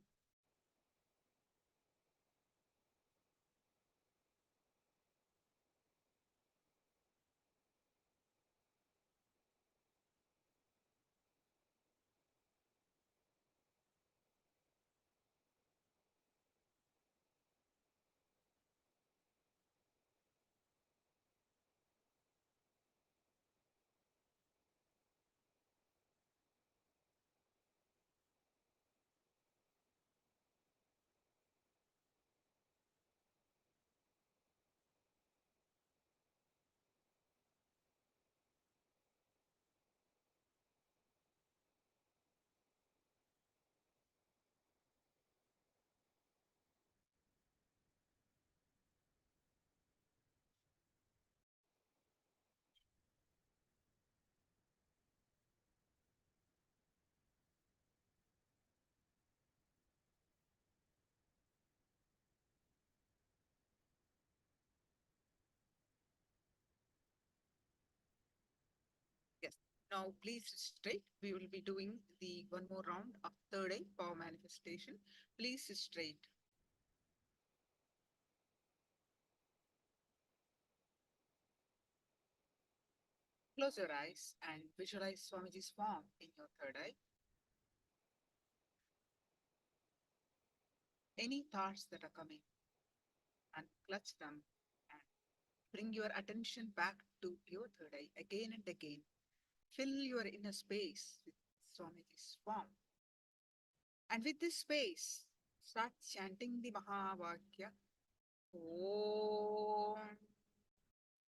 yes. Now please sit straight. We will be doing the one more round of third eye power manifestation. Please sit straight. Close your eyes and visualize Swamiji's form in your third eye. Any thoughts that are coming, and clutch them and bring your attention back to your third eye again and again. Fill your inner space with Swamiji's form. And with this space, start chanting the Mahavakya. Om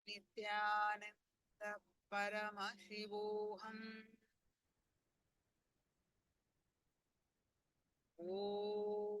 Nithyananda Paramashivoham. Om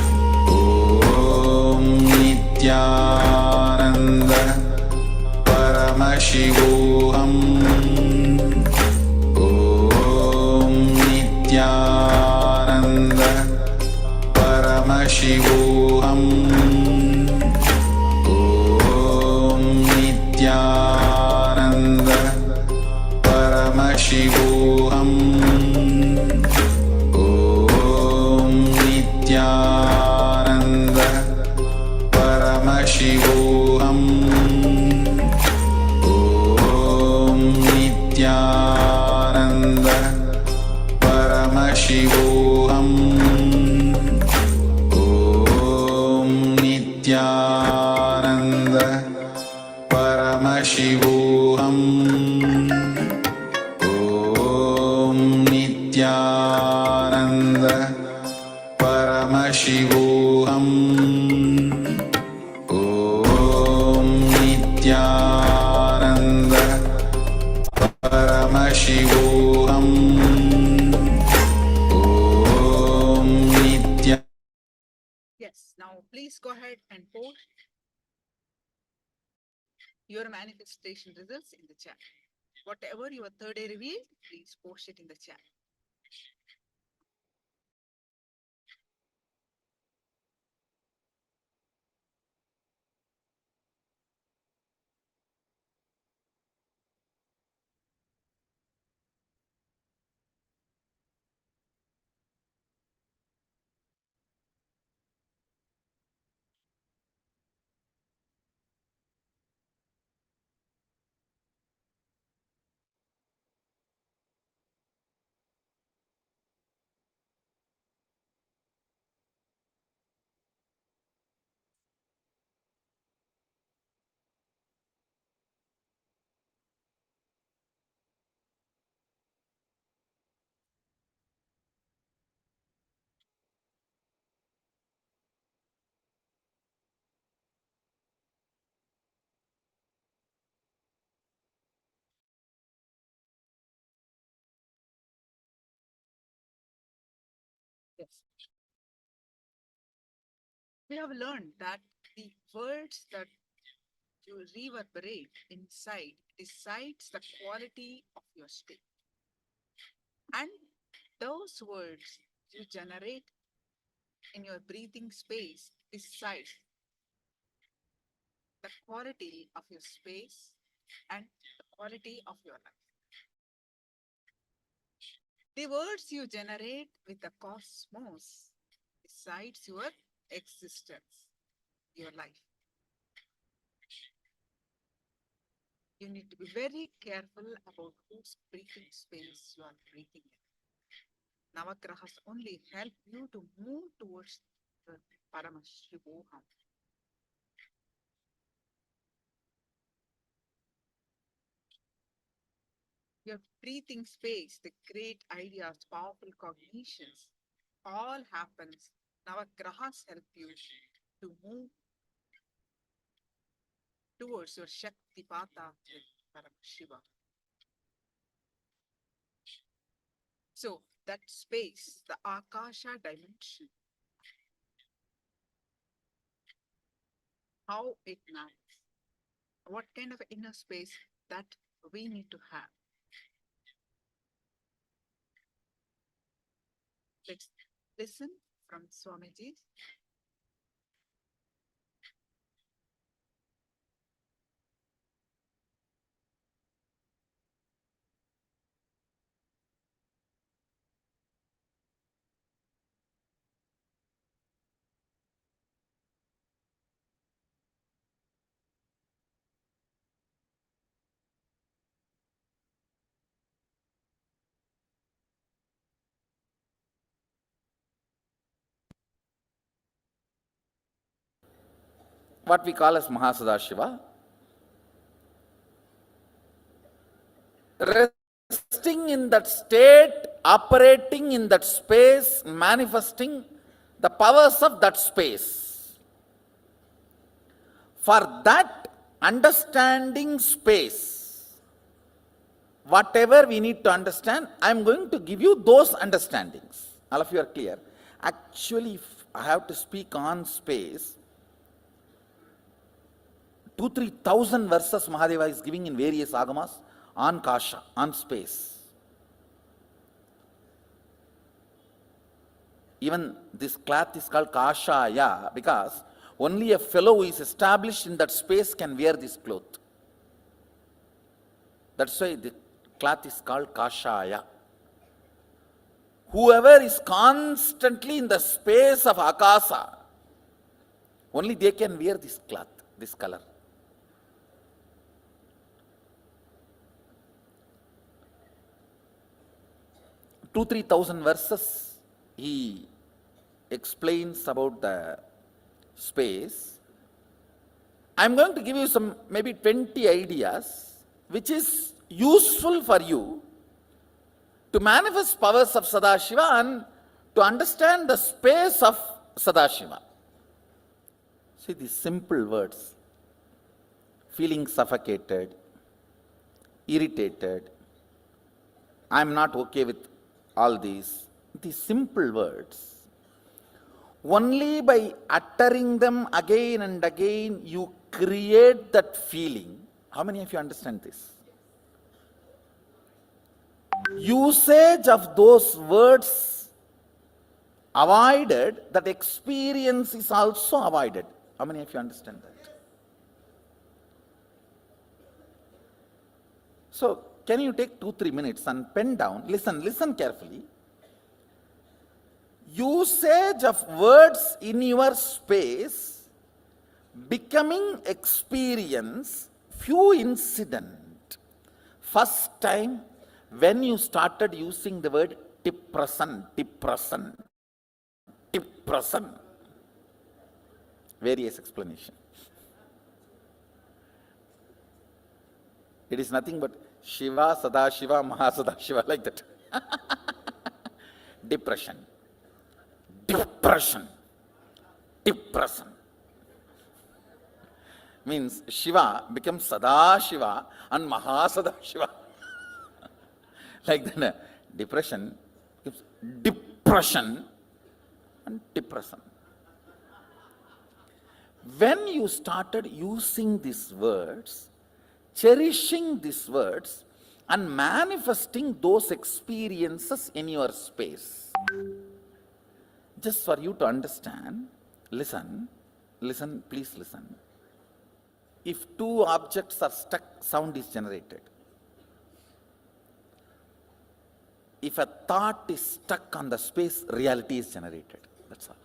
Nithyananda Paramashivoham Om Nithyananda Paramashivoham Om Nithyananda Paramashivoham Om Nithyananda Paramashivoham Om Nithyananda Paramashivoham Om Nithyananda Paramashivoham Om Nithyananda Paramashivoham Om Nithyananda. Yes, now please go ahead and post your manifestation results in the chat. Whatever your third day revealed, please post it in the chat. Yes. We have learned that the words that you reverberate inside decides the quality of your state. And those words you generate in your breathing space decides the quality of your space and the quality of your life. The words you generate with the cosmos decides your existence, your life. You need to be very careful about whose breathing space you are breathing in. Navagrahas only help you to move towards the Paramashivoham. Your breathing space, the great ideas, powerful cognitions, all happens. Navagrahas help you to move towards your Shaktipata with Paramashiva. So that space, the Akasha dimension, how it matters, what kind of inner space that we need to have. Let's listen from Swamiji. What we call as Mahasadashiva, resting in that state, operating in that space, manifesting the powers of that space. For that understanding space, whatever we need to understand, I am going to give you those understandings. All of you are clear. Actually, if I have to speak on space, 2,000-3,000 verses Mahadeva is giving in various agamas on Kasha, on space. Even this cloth is called kashaya because only a fellow who is established in that space can wear this cloth. That's why the cloth is called kashaya. Whoever is constantly in the space of akasa, only they can wear this cloth, this color. 2,000-3,000 verses he explains about the space. I'm going to give you some maybe 20 ideas which is useful for you to manifest powers of Sadashiva and to understand the space of Sadashiva. See these simple words: feeling suffocated, irritated, I'm not okay with all these simple words. Only by uttering them again and again, you create that feeling. How many of you understand this? Usage of those words avoided, that experience is also avoided. How many of you understand that? So, can you take 2-3 minutes and pen down, listen carefully. Usage of words in your space, becoming experience, few incident. First time when you started using the word depression, various explanation. It is nothing but Shiva, Sadashiva, Mahasadashiva, like that. Depression. Means Shiva becomes Sadashiva and Mahasadashiva. Like that. Depression becomes depression and depression. When you started using these words, cherishing these words and manifesting those experiences in your space, just for you to understand, listen, please listen. If two objects are stuck, sound is generated. If a thought is stuck on the space, reality is generated. That's all.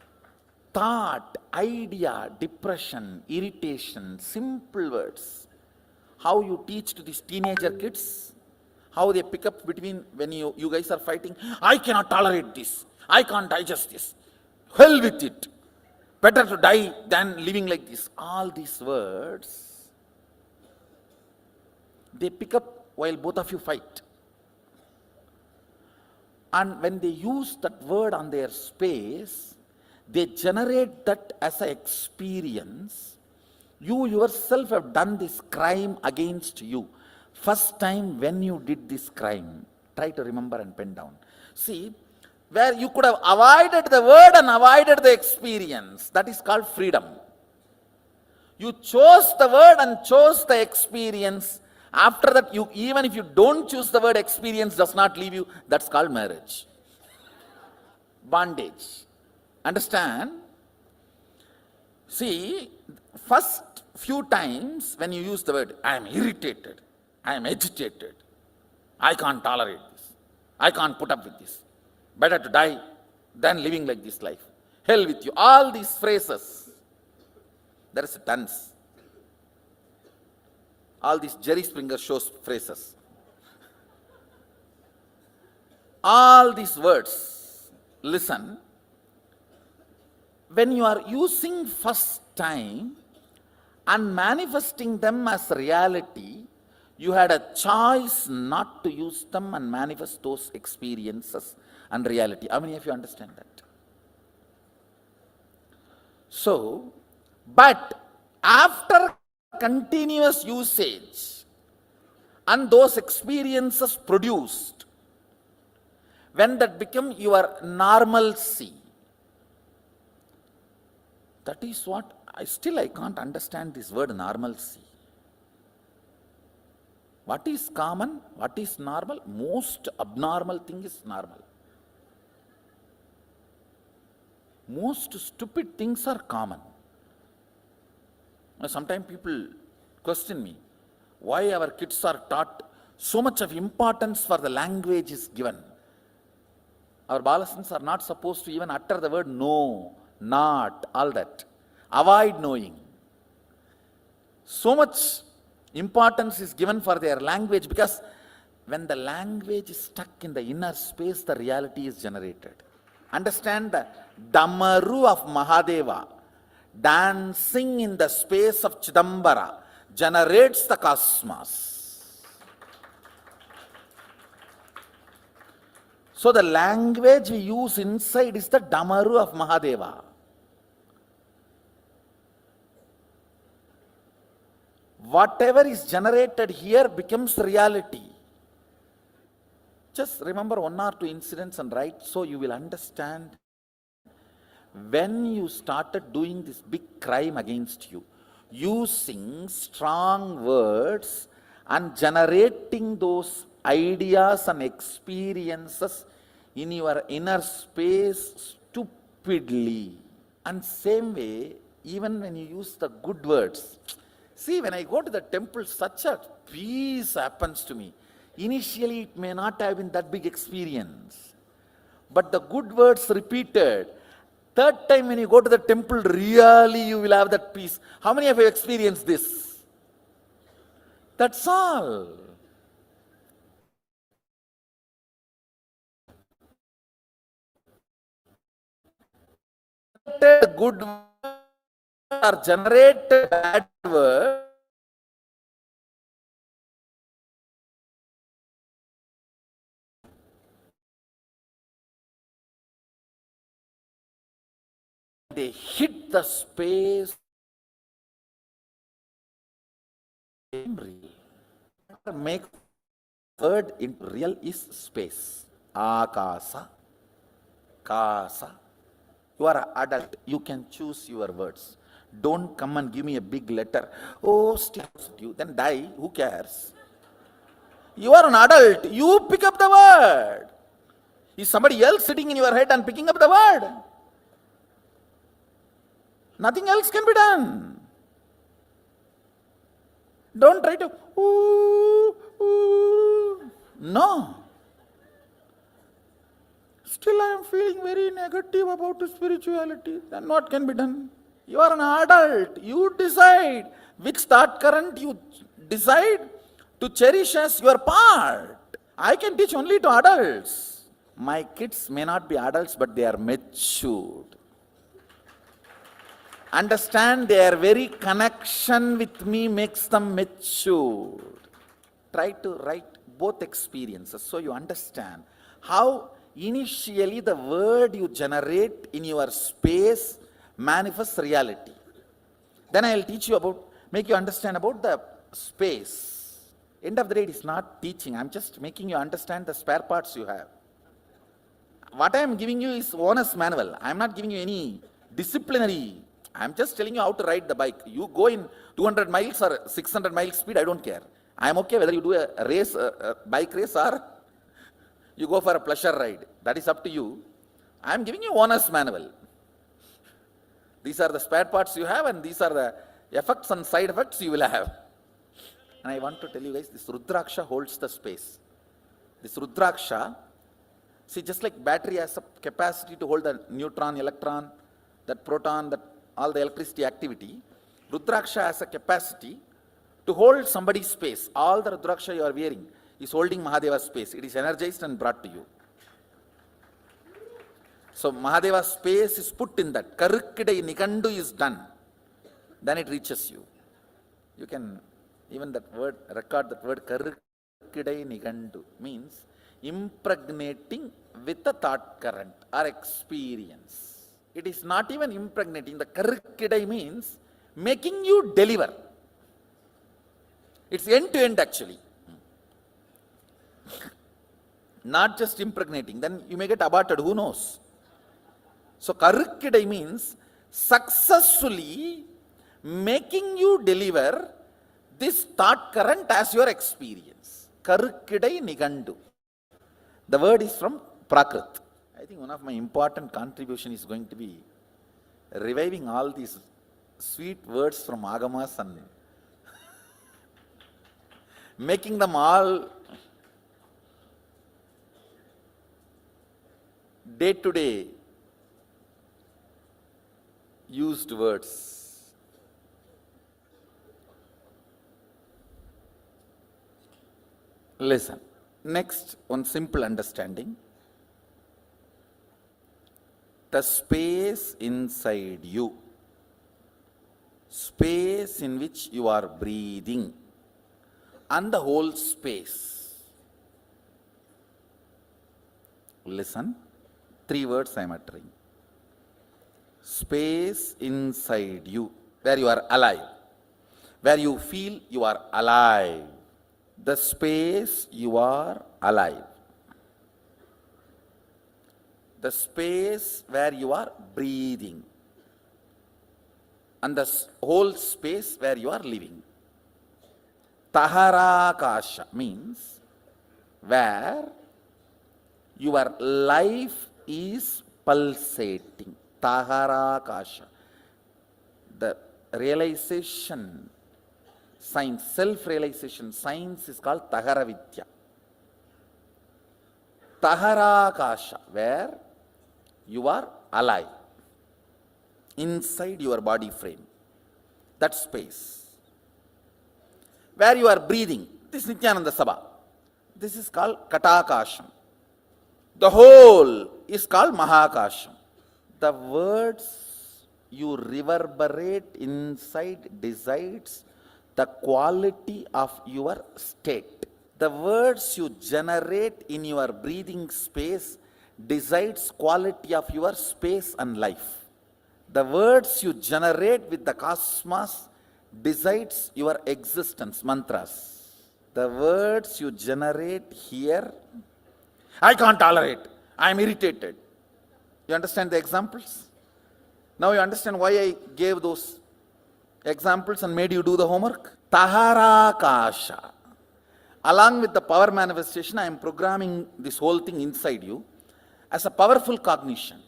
Thought, idea, depression, irritation, simple words. How you teach to these teenager kids, how they pick up between when you guys are fighting, I cannot tolerate this, I can't digest this, hell with it, better to die than living like this. All these words, they pick up while both of you fight. And when they use that word on their space, they generate that as an experience. You yourself have done this crime against you. First time when you did this crime, try to remember and pen down. See, where you could have avoided the word and avoided the experience, that is called freedom. You chose the word and chose the experience. After that, even if you don't choose the word, experience does not leave you, that's called marriage. Bondage. Understand? See, first few times when you use the word, I am irritated, I am agitated, I can't tolerate this, I can't put up with this, better to die than living like this life, hell with you, all these phrases, there is a dance. All these Jerry Springer shows phrases. All these words, listen, when you are using first time and manifesting them as reality, you had a choice not to use them and manifest those experiences and reality. How many of you understand that? So, but after continuous usage and those experiences produced, when that become your normalcy, that is what, I can't understand this word normalcy. What is common? What is normal? Most abnormal thing is normal. Most stupid things are common. Sometimes people question me, why our kids are taught so much of importance for the language is given. Our balasans are not supposed to even utter the word no, not, all that. Avoid knowing. So much importance is given for their language, because when the language is stuck in the inner space, the reality is generated. Understand the Damaru of Mahadeva dancing in the space of Chidambara generates the cosmos. So the language we use inside is the Damaru of Mahadeva. Whatever is generated here becomes reality. Just remember one or two incidents and write, so you will understand. When you started doing this big crime against you, using strong words and generating those ideas and experiences in your inner space stupidly. And same way, even when you use the good words. See, when I go to the temple, such a peace happens to me. Initially, it may not have been that big experience. But the good words repeated, third time when you go to the temple, really you will have that peace. How many of you have experienced this? That's all. The good words are generated bad words. They hit the space. Make word in real is space. Akasa, kasa. You are an adult. You can choose your words. Don't come and give me a big letter. Oh, still you. Then die. Who cares? You are an adult. You pick up the word. Is somebody else sitting in your head and picking up the word? Nothing else can be done. Don't try to, no. Still I am feeling very negative about spirituality. Then what can be done? You are an adult. You decide which thought current you decide to cherish as your part. I can teach only to adults. My kids may not be adults, but they are matured. Understand, their very connection with me makes them matured. Try to write both experiences so you understand how initially the word you generate in your space manifests reality. Then I will teach you about, make you understand about the space. End of the day, it is not teaching. I am just making you understand the spare parts you have. What I am giving you is owner's manual. I am not giving you any disciplinary. I am just telling you how to ride the bike. You go in 200 miles or 600 miles speed, I don't care. I am okay whether you do a race, a bike race, or you go for a pleasure ride. That is up to you. I am giving you owner's manual. These are the spare parts you have, and these are the effects and side effects you will have. And I want to tell you guys, this Rudraksha holds the space. This Rudraksha, see, just like battery has a capacity to hold the neutron, electron, that proton, that all the electricity activity, Rudraksha has a capacity to hold somebody's space. All the Rudraksha you are wearing is holding Mahadeva's space. It is energized and brought to you. So Mahadeva's space is put in that. Karukkidai Nikandu is done. Then it reaches you. You can, even that word, record that word Karukkidai Nikandu means impregnating with the thought current or experience. It is not even impregnating. The Karukkidai means making you deliver. It's end to end actually. Not just impregnating. Then you may get aborted, who knows? So Karukkidai means successfully making you deliver this thought current as your experience. Karukkidai Nigandu. The word is from Prakrit. I think one of my important contribution is going to be reviving all these sweet words from Agamas and making them all day to day used words. Listen. Next, one simple understanding. The space inside you, space in which you are breathing, and the whole space. Listen, 3 words I am uttering. Space inside you, where you are alive, where you feel you are alive. The space you are alive. The space where you are breathing. And the whole space where you are living. Taharakasha means where your life is pulsating. Taharakasha. The realization science, self-realization science is called Taharavidya. Taharakasha, where you are alive inside your body frame. That space. Where you are breathing. This is Nithyananda Sabha. This is called Katakasham. The whole is called Mahakasham. The words you reverberate inside decides the quality of your state. The words you generate in your breathing space decides quality of your space and life. The words you generate with the cosmos decides your existence, mantras. The words you generate here, I can't tolerate, I am irritated. You understand the examples? Now you understand why I gave those examples and made you do the homework? Taharakasha. Along with the power manifestation, I am programming this whole thing inside you as a powerful cognition.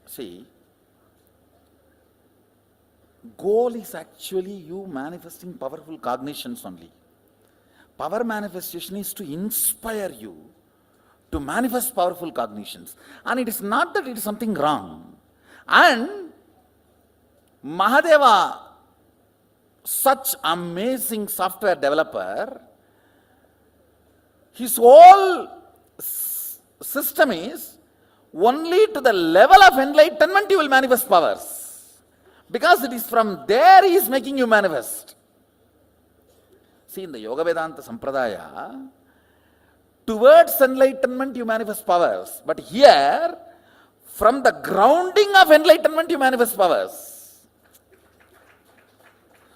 See, goal is actually you manifesting powerful cognitions only. Power manifestation is to inspire you to manifest powerful cognitions. And it is not that it is something wrong. And Mahadeva, such amazing software developer, his whole system is only to the level of enlightenment you will manifest powers. Because it is from there he is making you manifest. See, in the Yoga Vedanta Sampradaya, towards enlightenment you manifest powers. But here, from the grounding of enlightenment you manifest powers.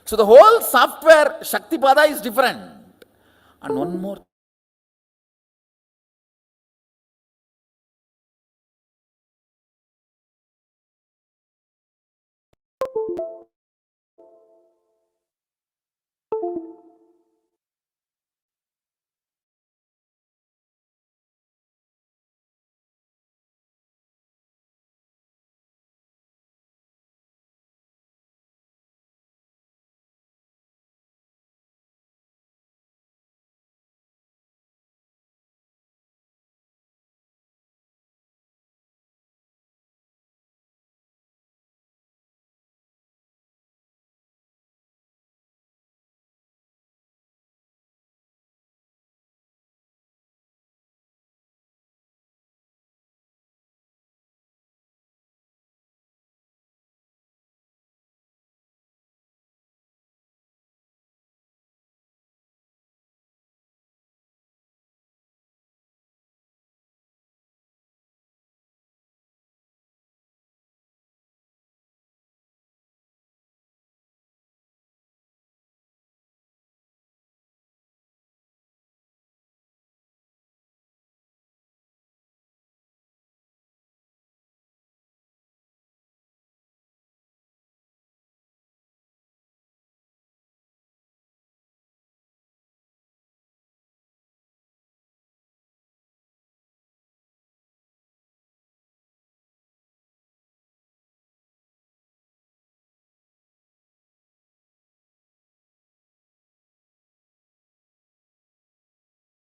So the whole software Shaktipada is different. And one more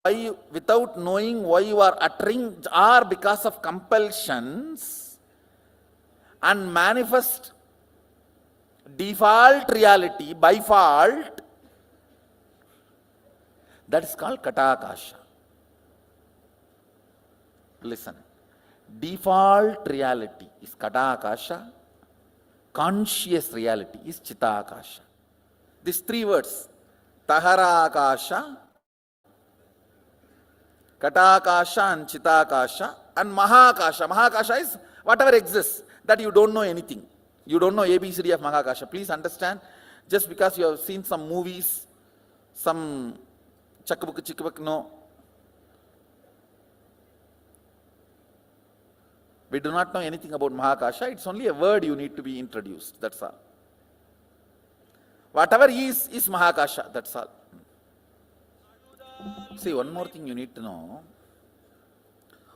without knowing why you are uttering, or because of compulsions, and manifest default reality by fault, that is called Katakasha. Listen, default reality is Katakasha, conscious reality is Chitakasha. These three words, Taharakasha, Katakasha and Chitakasha and Mahakasha. Mahakasha is whatever exists, that you don't know anything. You don't know ABCD of Mahakasha. Please understand, just because you have seen some movies, some chakabuk, no. We do not know anything about Mahakasha. It's only a word you need to be introduced. That's all. Whatever is Mahakasha. That's all. See, one more thing you need to know.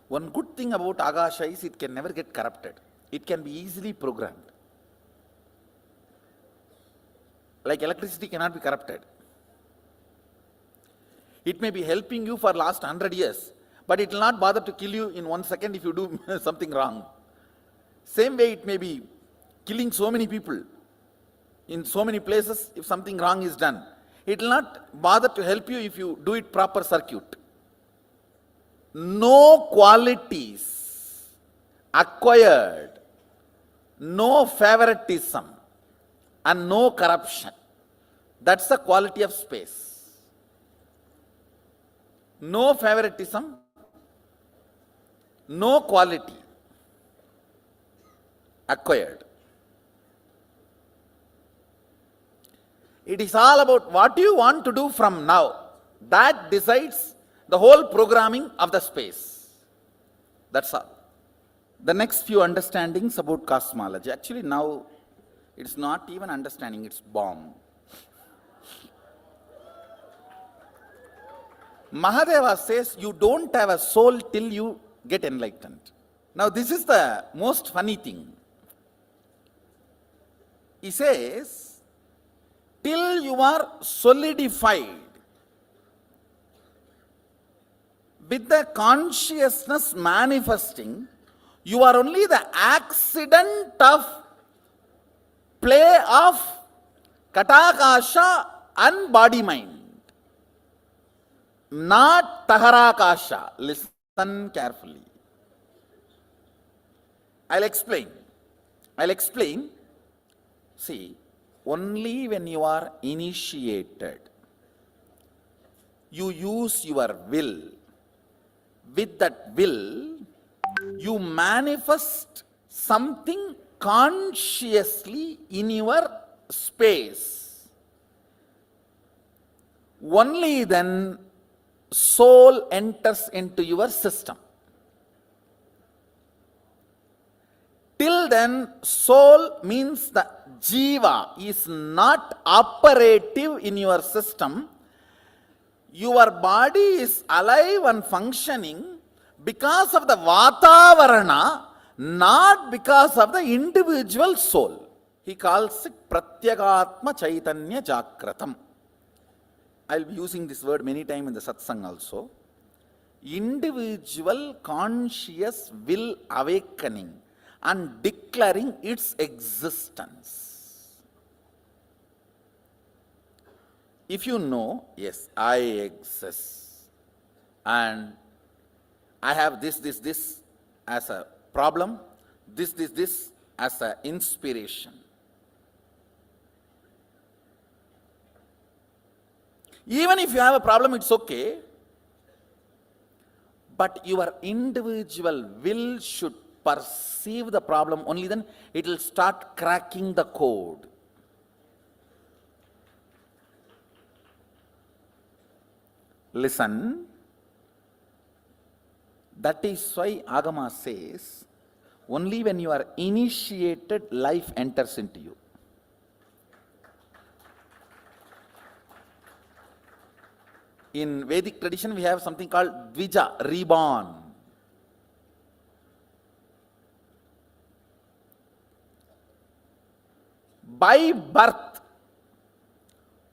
One good thing about Akasha is it can never get corrupted. It can be easily programmed. Like electricity cannot be corrupted. It may be helping you for last 100 years, but it will not bother to kill you in 1 second if you do something wrong. Same way it may be killing so many people in so many places if something wrong is done. It will not bother to help you if you do it proper circuit. No qualities acquired, no favoritism, and no corruption. That's the quality of space. No favoritism, no quality acquired. It is all about what you want to do from now. That decides the whole programming of the space. That's all. The next few understandings about cosmology. Actually now it's not even understanding, it's bomb. Mahadeva says you don't have a soul till you get enlightened. Now this is the most funny thing. He says, till you are solidified with the consciousness manifesting, you are only the accident of play of Katakasha and body mind, not Taharakasha. Listen carefully. I'll explain. See, only when you are initiated, you use your will. With that will, you manifest something consciously in your space. Only then soul enters into your system. Till then, soul means the jiva is not operative in your system. Your body is alive and functioning because of the Vatavarana, not because of the individual soul. He calls it Pratyagatma Chaitanya Jakratam. I'll be using this word many times in the satsang also. Individual conscious will awakening and declaring its existence. If you know, yes, I exist and I have this as a problem, this as an inspiration. Even if you have a problem, it's okay. But your individual will should perceive the problem, only then it will start cracking the code. Listen, that is why Agama says, only when you are initiated, life enters into you. In Vedic tradition, we have something called Dvija, reborn. By birth,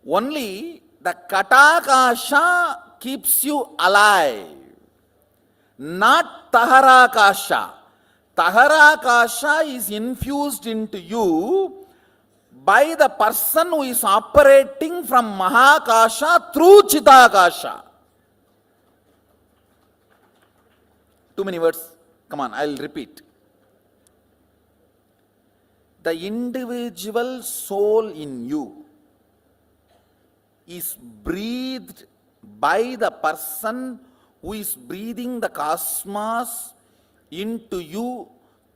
only the Katakasha keeps you alive, not Taharakasha. Taharakasha is infused into you by the person who is operating from Mahakasha through Chitakasha. Too many words. Come on, I'll repeat. The individual soul in you is breathed by the person who is breathing the cosmos into you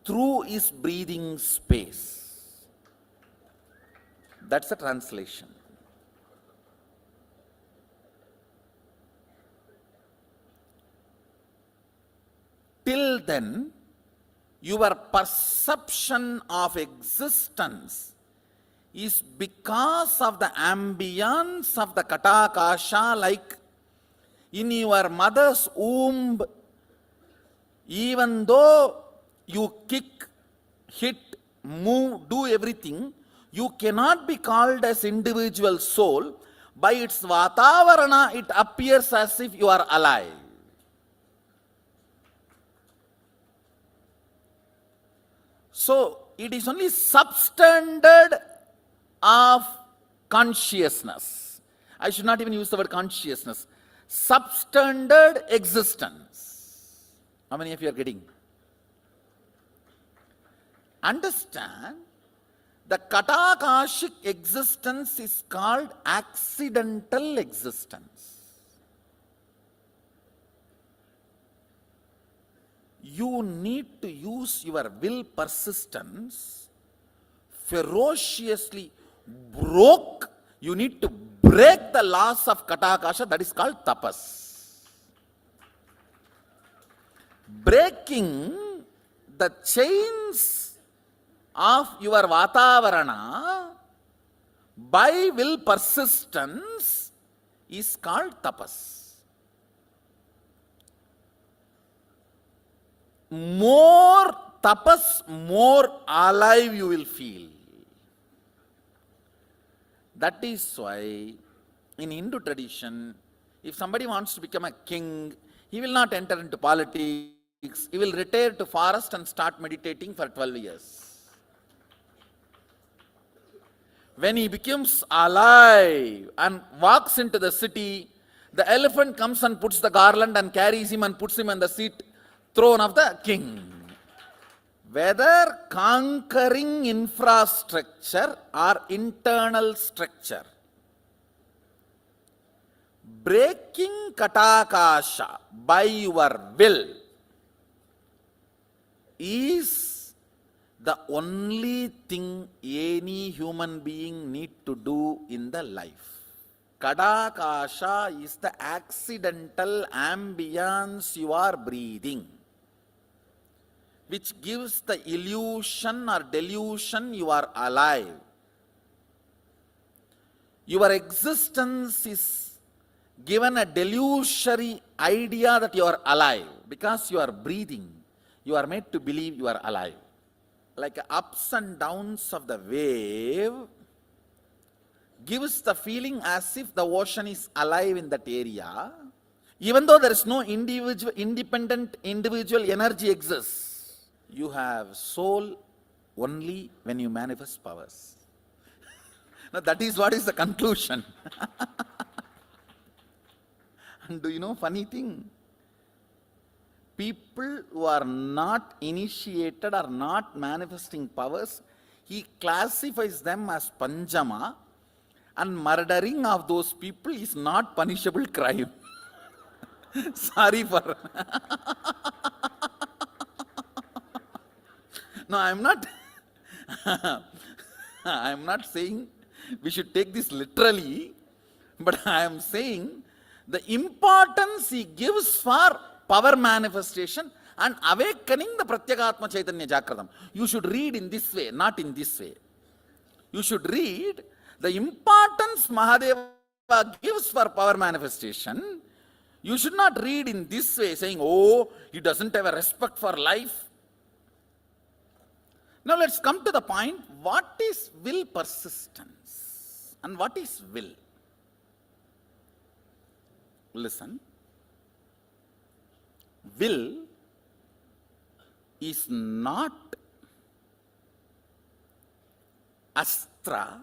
through his breathing space. That's the translation. Till then, your perception of existence is because of the ambience of the Katakasha, like in your mother's womb, even though you kick, hit, move, do everything, you cannot be called as individual soul. By its Vatavarana, it appears as if you are alive. So, it is only substandard of consciousness. I should not even use the word consciousness. Substandard existence. How many of you are getting? Understand, the Katakashic existence is called accidental existence. You need to use your will persistence ferociously. You need to break the laws of Katakasha, that is called tapas. Breaking the chains of your Vatavarana by will persistence is called tapas. More tapas, more alive you will feel. That is why in Hindu tradition, if somebody wants to become a king, he will not enter into politics. He will retire to forest and start meditating for 12 years. When he becomes alive and walks into the city, the elephant comes and puts the garland and carries him and puts him on the throne of the king. Whether conquering infrastructure or internal structure, breaking Katakasha by your will is the only thing any human being need to do in the life. Katakasha is the accidental ambience you are breathing, which gives the illusion or delusion you are alive. Your existence is given a delusory idea that you are alive because you are breathing. You are made to believe you are alive. Like ups and downs of the wave gives the feeling as if the ocean is alive in that area, even though there is no independent individual energy exists. You have soul only when you manifest powers. Now that is what is the conclusion. And do you know funny thing? People who are not initiated or not manifesting powers, he classifies them as Panjama, and murdering of those people is not punishable crime. Sorry for... No, I am not saying we should take this literally, but I am saying the importance he gives for power manifestation and awakening the Pratyekatma Chaitanya Jagratam. You should read in this way, not in this way. You should read the importance Mahadeva gives for power manifestation. You should not read in this way, saying, oh, he doesn't have a respect for life. Now let's come to the point, what is will persistence and what is will? listen, will is not astra,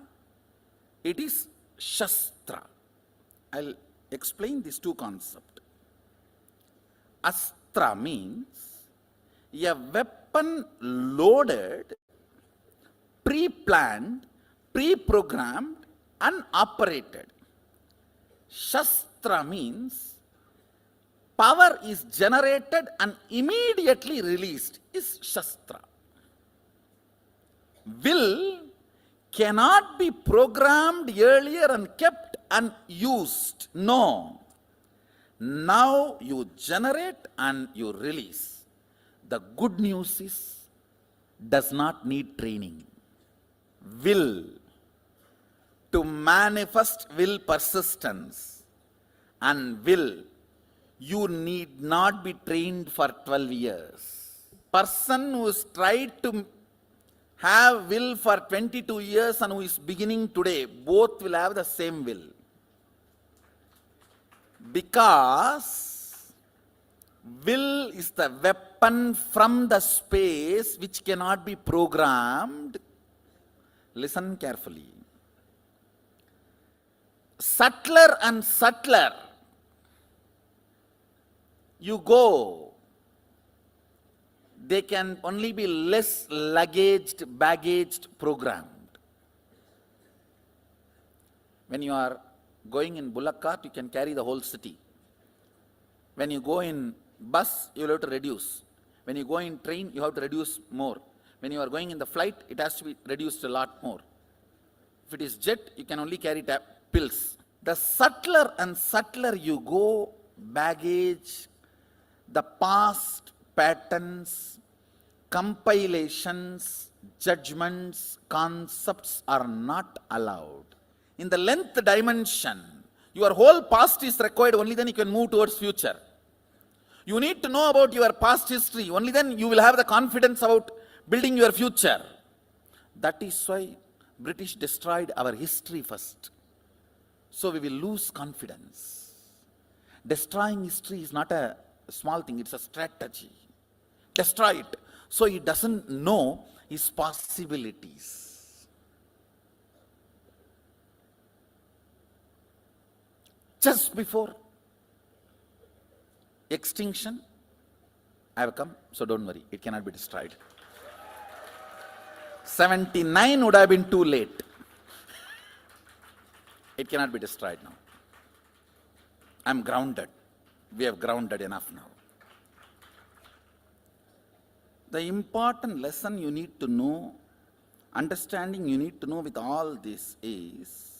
it is shastra. I'll explain these two concepts. Astra means a weapon loaded, pre-planned, pre-programmed, and operated. Shastra means power is generated and immediately released is Shastra. Will cannot be programmed earlier and kept and used. No. Now you generate and you release. The good news is, does not need training. Will. To manifest will persistence and will. You need not be trained for 12 years. Person who has tried to have will for 22 years and who is beginning today, both will have the same will. Because will is the weapon from the space which cannot be programmed. Listen carefully. Subtler and subtler you go, they can only be less baggaged, programmed. When you are going in bullock cart, you can carry the whole city. When you go in bus, you will have to reduce. When you go in train, you have to reduce more. When you are going in the flight, it has to be reduced a lot more. If it is jet, you can only carry pills. The subtler and subtler you go, baggage, the past patterns, compilations, judgments, concepts are not allowed. In the length dimension, your whole past is required, only then you can move towards future. You need to know about your past history, only then you will have the confidence about building your future. That is why British destroyed our history first. So we will lose confidence. Destroying history is not a small thing, it's a strategy. Destroy it so he doesn't know his possibilities. Just before extinction, I have come, so don't worry, it cannot be destroyed. 79 would have been too late. It cannot be destroyed now. I am grounded. We have grounded enough now. The important lesson you need to know, understanding you need to know with all this is,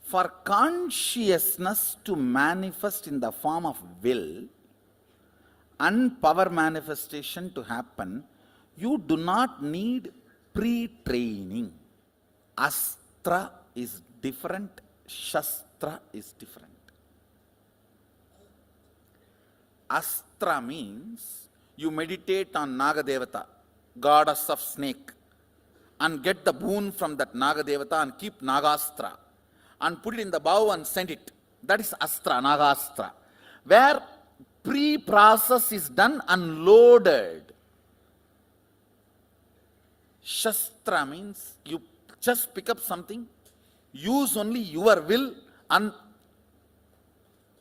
for consciousness to manifest in the form of will and power manifestation to happen, you do not need pre-training. Astra is different, Shastra is different. Astra means you meditate on Nagadevata, goddess of snake, and get the boon from that Nagadevata and keep Nagastra and put it in the bow and send it. That is Astra, Nagastra, where pre-process is done and loaded. Shastra means you just pick up something, use only your will and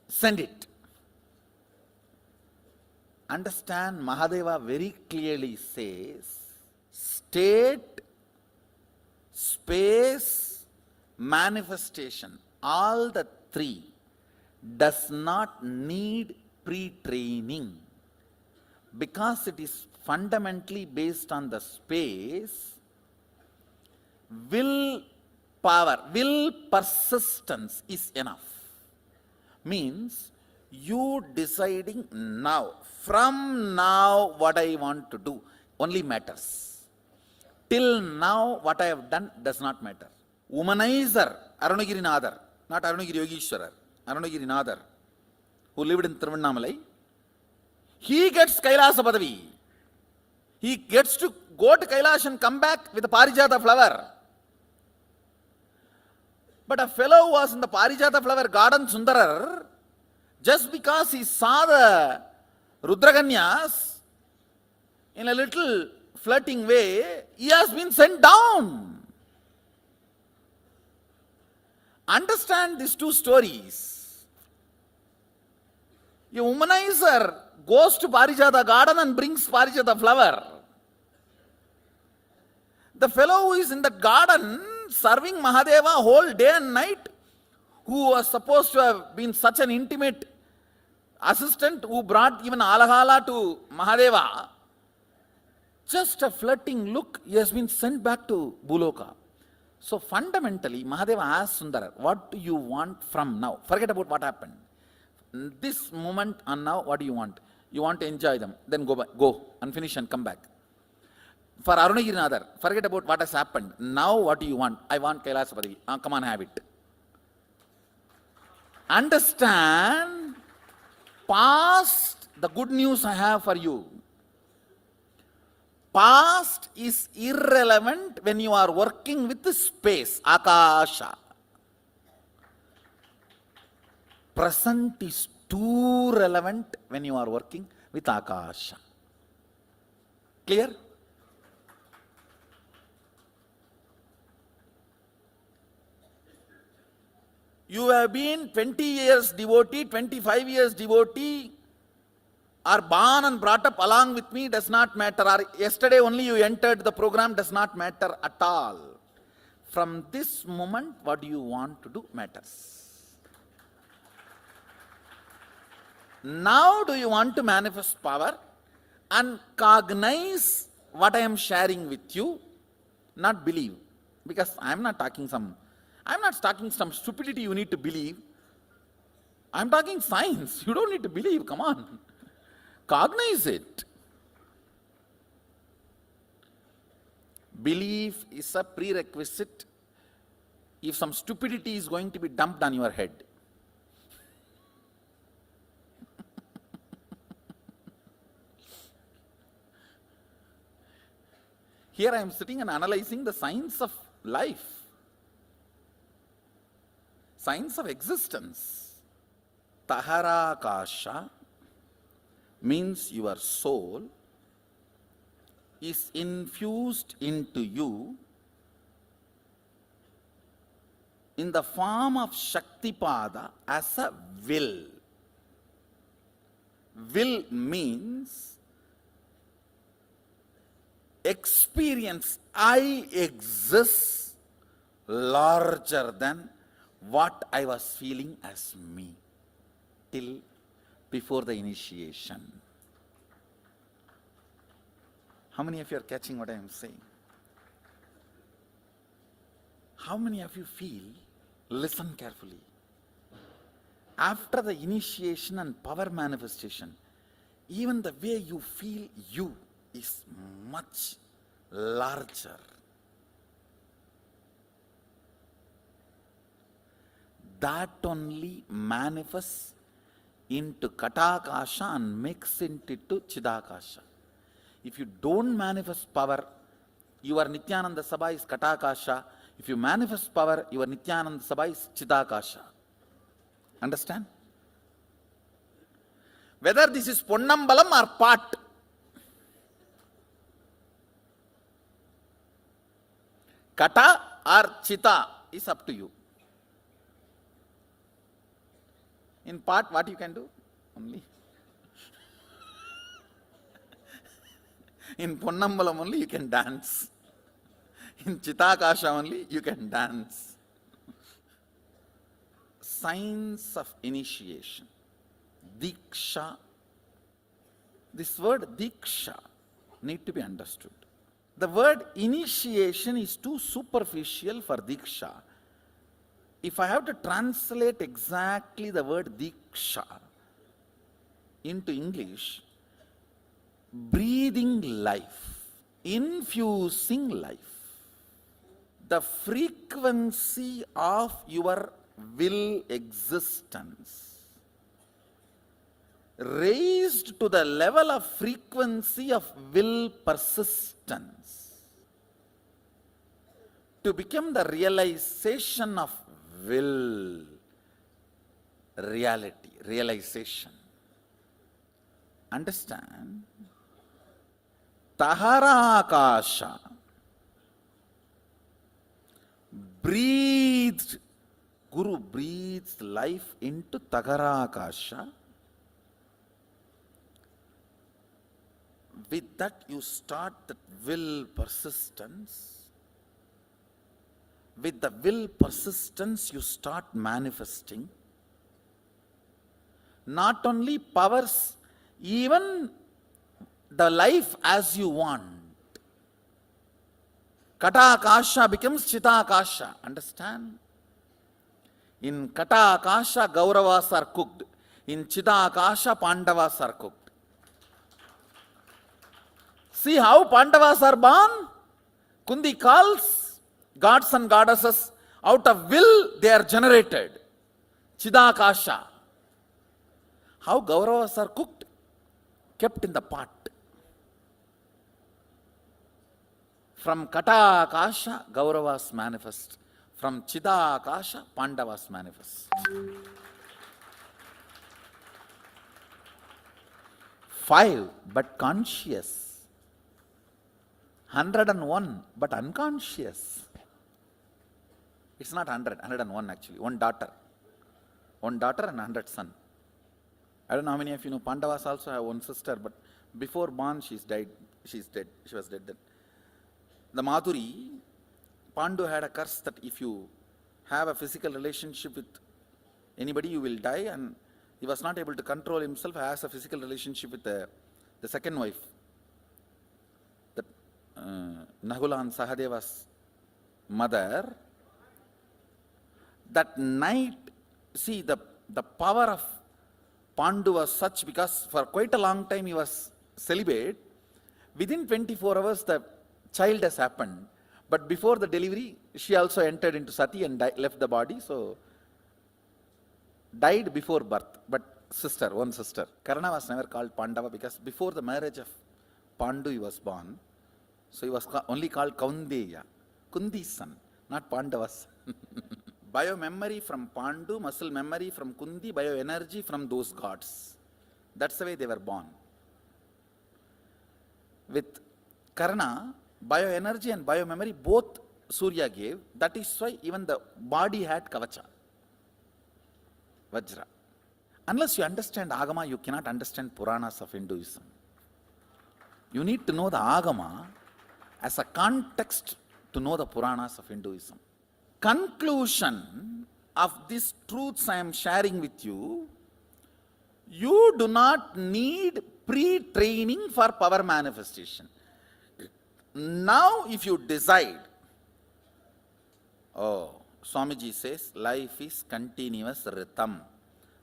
send it. Understand, Mahadeva very clearly says, state, space, manifestation, all the three does not need pre-training because it is fundamentally based on the space. Will power, will persistence is enough. Means you deciding now, from now what I want to do only matters. Till now what I have done does not matter. Womanizer, Arunagirinathar, not Arunagiri Yogeshwarar, Arunagirinathar, who lived in Tiruvannamalai, he gets Kailasa Padavi. He gets to go to Kailash and come back with a Parijata flower. But a fellow who was in the Parijata flower garden, Sundarar, just because he saw the Rudraganyas in a little flirting way, he has been sent down. Understand these two stories. A womanizer goes to Parijata garden and brings Parijata flower. The fellow who is in that garden serving Mahadeva whole day and night, who was supposed to have been such an intimate assistant, who brought even Alahala to Mahadeva, just a flirting look, he has been sent back to Buloka. So fundamentally, Mahadeva asked Sundara, what do you want from now? Forget about what happened. This moment and now, what do you want? You want to enjoy them, then go and finish and come back. For Arunagirinathar, forget about what has happened. Now what do you want? I want KAILASA Padavi. Come on, have it. Understand, past, the good news I have for you. Past is irrelevant when you are working with the space, Akasha. Present is too relevant when you are working with Akasha. Clear? You have been 20 years devotee, 25 years devotee, or born and brought up along with me, does not matter. Or yesterday only you entered the program, does not matter at all. From this moment, what do you want to do matters. Now do you want to manifest power and cognize what I am sharing with you, not believe. Because I am not talking some stupidity you need to believe. I am talking science. You don't need to believe, come on. Cognize it. Belief is a prerequisite if some stupidity is going to be dumped on your head. Here I am sitting and analyzing the science of life, science of existence. Taharakasha means your soul is infused into you in the form of Shaktipada as a will. Will means experience, I exist larger than what I was feeling as me till before the initiation. How many of you are catching what I am saying? How many of you feel, listen carefully, after the initiation and power manifestation, even the way you feel you is much larger. That only manifests into Katakasha and makes it into Chidakasha. If you don't manifest power, your Nithyananda Sabha is Katakasha. If you manifest power, your Nithyananda Sabha is Chidakasha. Understand? Whether this is Ponnambalam or part, Kata or Chita is up to you. In part, what you can do? Only. In Ponnambalam only you can dance. In Chitakasha only you can dance. Signs of initiation. Diksha. This word Diksha need to be understood. The word initiation is too superficial for Diksha. If I have to translate exactly the word Diksha into English, breathing life, infusing life, the frequency of your will existence, raised to the level of frequency of will persistence, to become the realization of will reality, realization. Understand? Tahara Akasha breathed, Guru breathes life into Tahara Akasha. With that you start that will persistence. With the will persistence you start manifesting. Not only powers, even the life as you want. Kata Akasha becomes Chita Akasha. Understand? In Kata Akasha, Kauravas are cooked. In Chita Akasha, Pandavas are cooked. See how Pandavas are born? Kundi calls gods and goddesses. Out of will they are generated. Chidakasha. How Kauravas are cooked? Kept in the pot. From Kata Akasha, Kauravas manifest. From Chida Akasha, Pandavas manifest. 5 but conscious. 101 but unconscious. It's not 100, 101 actually. One daughter and 100 sons. I don't know how many of you know Pandavas also have one sister, but before born she's died. She's dead. She was dead then. The Madhuri, Pandu had a curse that if you have a physical relationship with anybody, you will die, and he was not able to control himself, has a physical relationship with the second wife. That Nahula and Sahadeva's mother. That night, see the power of Pandu was such, because for quite a long time he was celibate. Within 24 hours the child has happened, but before the delivery she also entered into sati and left the body, so died before birth. But one sister. Karna was never called Pandava because before the marriage of Pandu he was born, so he was only called Kaundeya, Kundi's son, not Pandava's. Bio-memory from Pandu, muscle memory from Kundi, bio-energy from those gods. That's the way they were born. With Karna, bio-energy and bio-memory both Surya gave. That is why even the body had Kavacha, Vajra. Unless you understand Agama, you cannot understand Puranas of Hinduism. You need to know the Agama as a context to know the Puranas of Hinduism. Conclusion of these truths I am sharing with you, you do not need pre-training for power manifestation. Now if you decide, Swamiji says, life is continuous rhythm,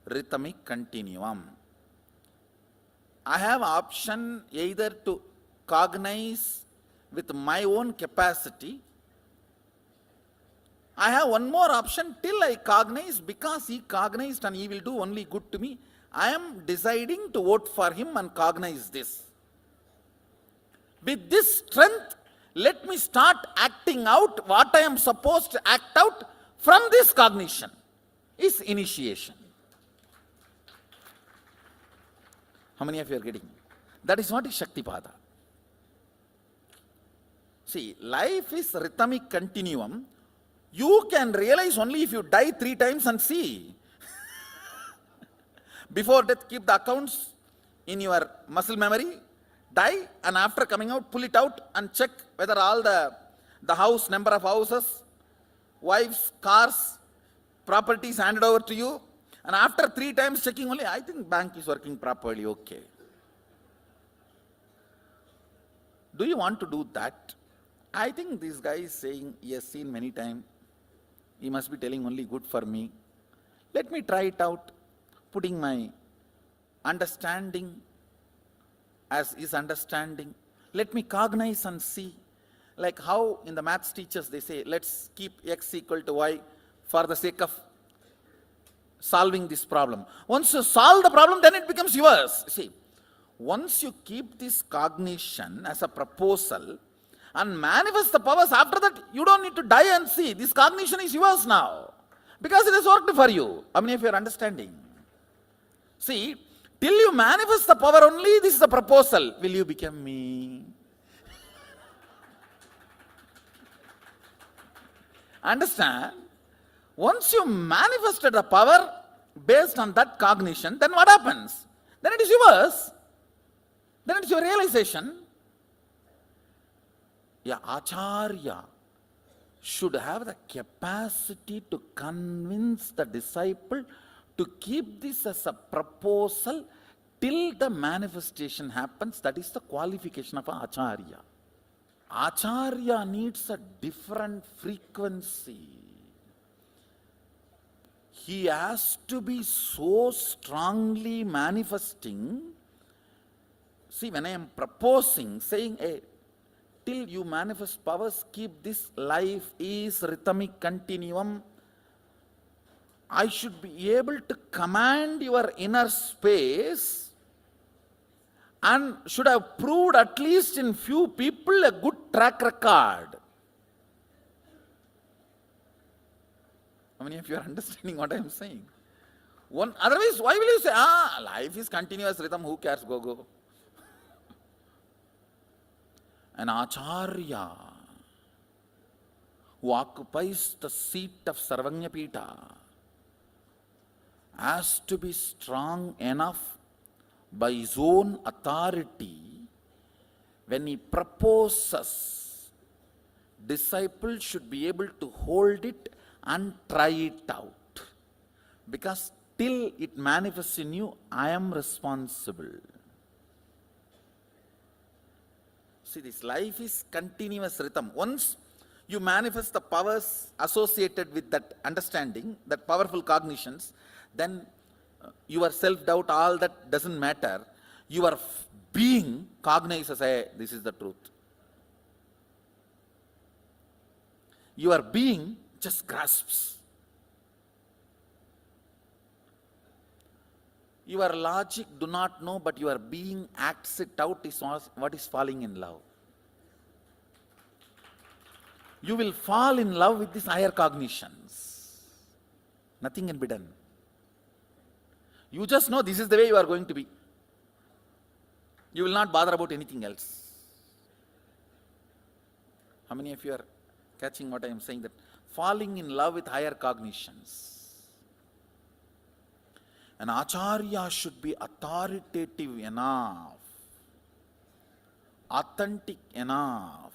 rhythmic continuum. I have option either to cognize with my own capacity. I have one more option till I cognize, because he cognized and he will do only good to me. I am deciding to vote for him and cognize this. With this strength, let me start acting out what I am supposed to act out from this cognition. Is initiation. How many of you are getting? That is what is Shaktipada. See, life is rhythmic continuum. You can realize only if you die 3 times and see. Before death, keep the accounts in your muscle memory, die, and after coming out, pull it out and check whether all the house, number of houses, wives, cars, properties handed over to you. And after 3 times checking only, I think bank is working properly, okay. Do you want to do that? I think this guy is saying he has seen many times. He must be telling only good for me. Let me try it out, putting my understanding as his understanding. Let me cognize and see. Like how in the maths teachers they say, let's keep x equal to y for the sake of solving this problem. Once you solve the problem, then it becomes yours. See, once you keep this cognition as a proposal and manifest the powers, after that you don't need to die and see. This cognition is yours now. Because it has worked for you. How many of you are understanding? See, till you manifest the power only, this is the proposal. Will you become me? Understand? Once you manifested the power based on that cognition, then what happens? Then it is yours. Then it is your realization. Yeah, Acharya should have the capacity to convince the disciple to keep this as a proposal till the manifestation happens. That is the qualification of an Acharya. Acharya needs a different frequency. He has to be so strongly manifesting. See, when I am proposing, saying, hey, till you manifest powers, keep this life is rhythmic continuum. I should be able to command your inner space and should have proved at least in few people a good track record. How many of you are understanding what I am saying? Otherwise, why will you say, life is continuous rhythm, who cares, go. An Acharya who occupies the seat of Sarvanyapita has to be strong enough by his own authority. When he proposes, disciples should be able to hold it and try it out. Because till it manifests in you, I am responsible. See, this life is continuous rhythm. Once you manifest the powers associated with that understanding, that powerful cognitions, then your self-doubt, all that doesn't matter. Your being cognizes, hey, this is the truth. Your being just grasps. Your logic do not know, but your being acts it out is what is falling in love. You will fall in love with these higher cognitions. Nothing can be done. You just know this is the way you are going to be. You will not bother about anything else. How many of you are catching what I am saying? That falling in love with higher cognitions. An Acharya should be authoritative enough, authentic enough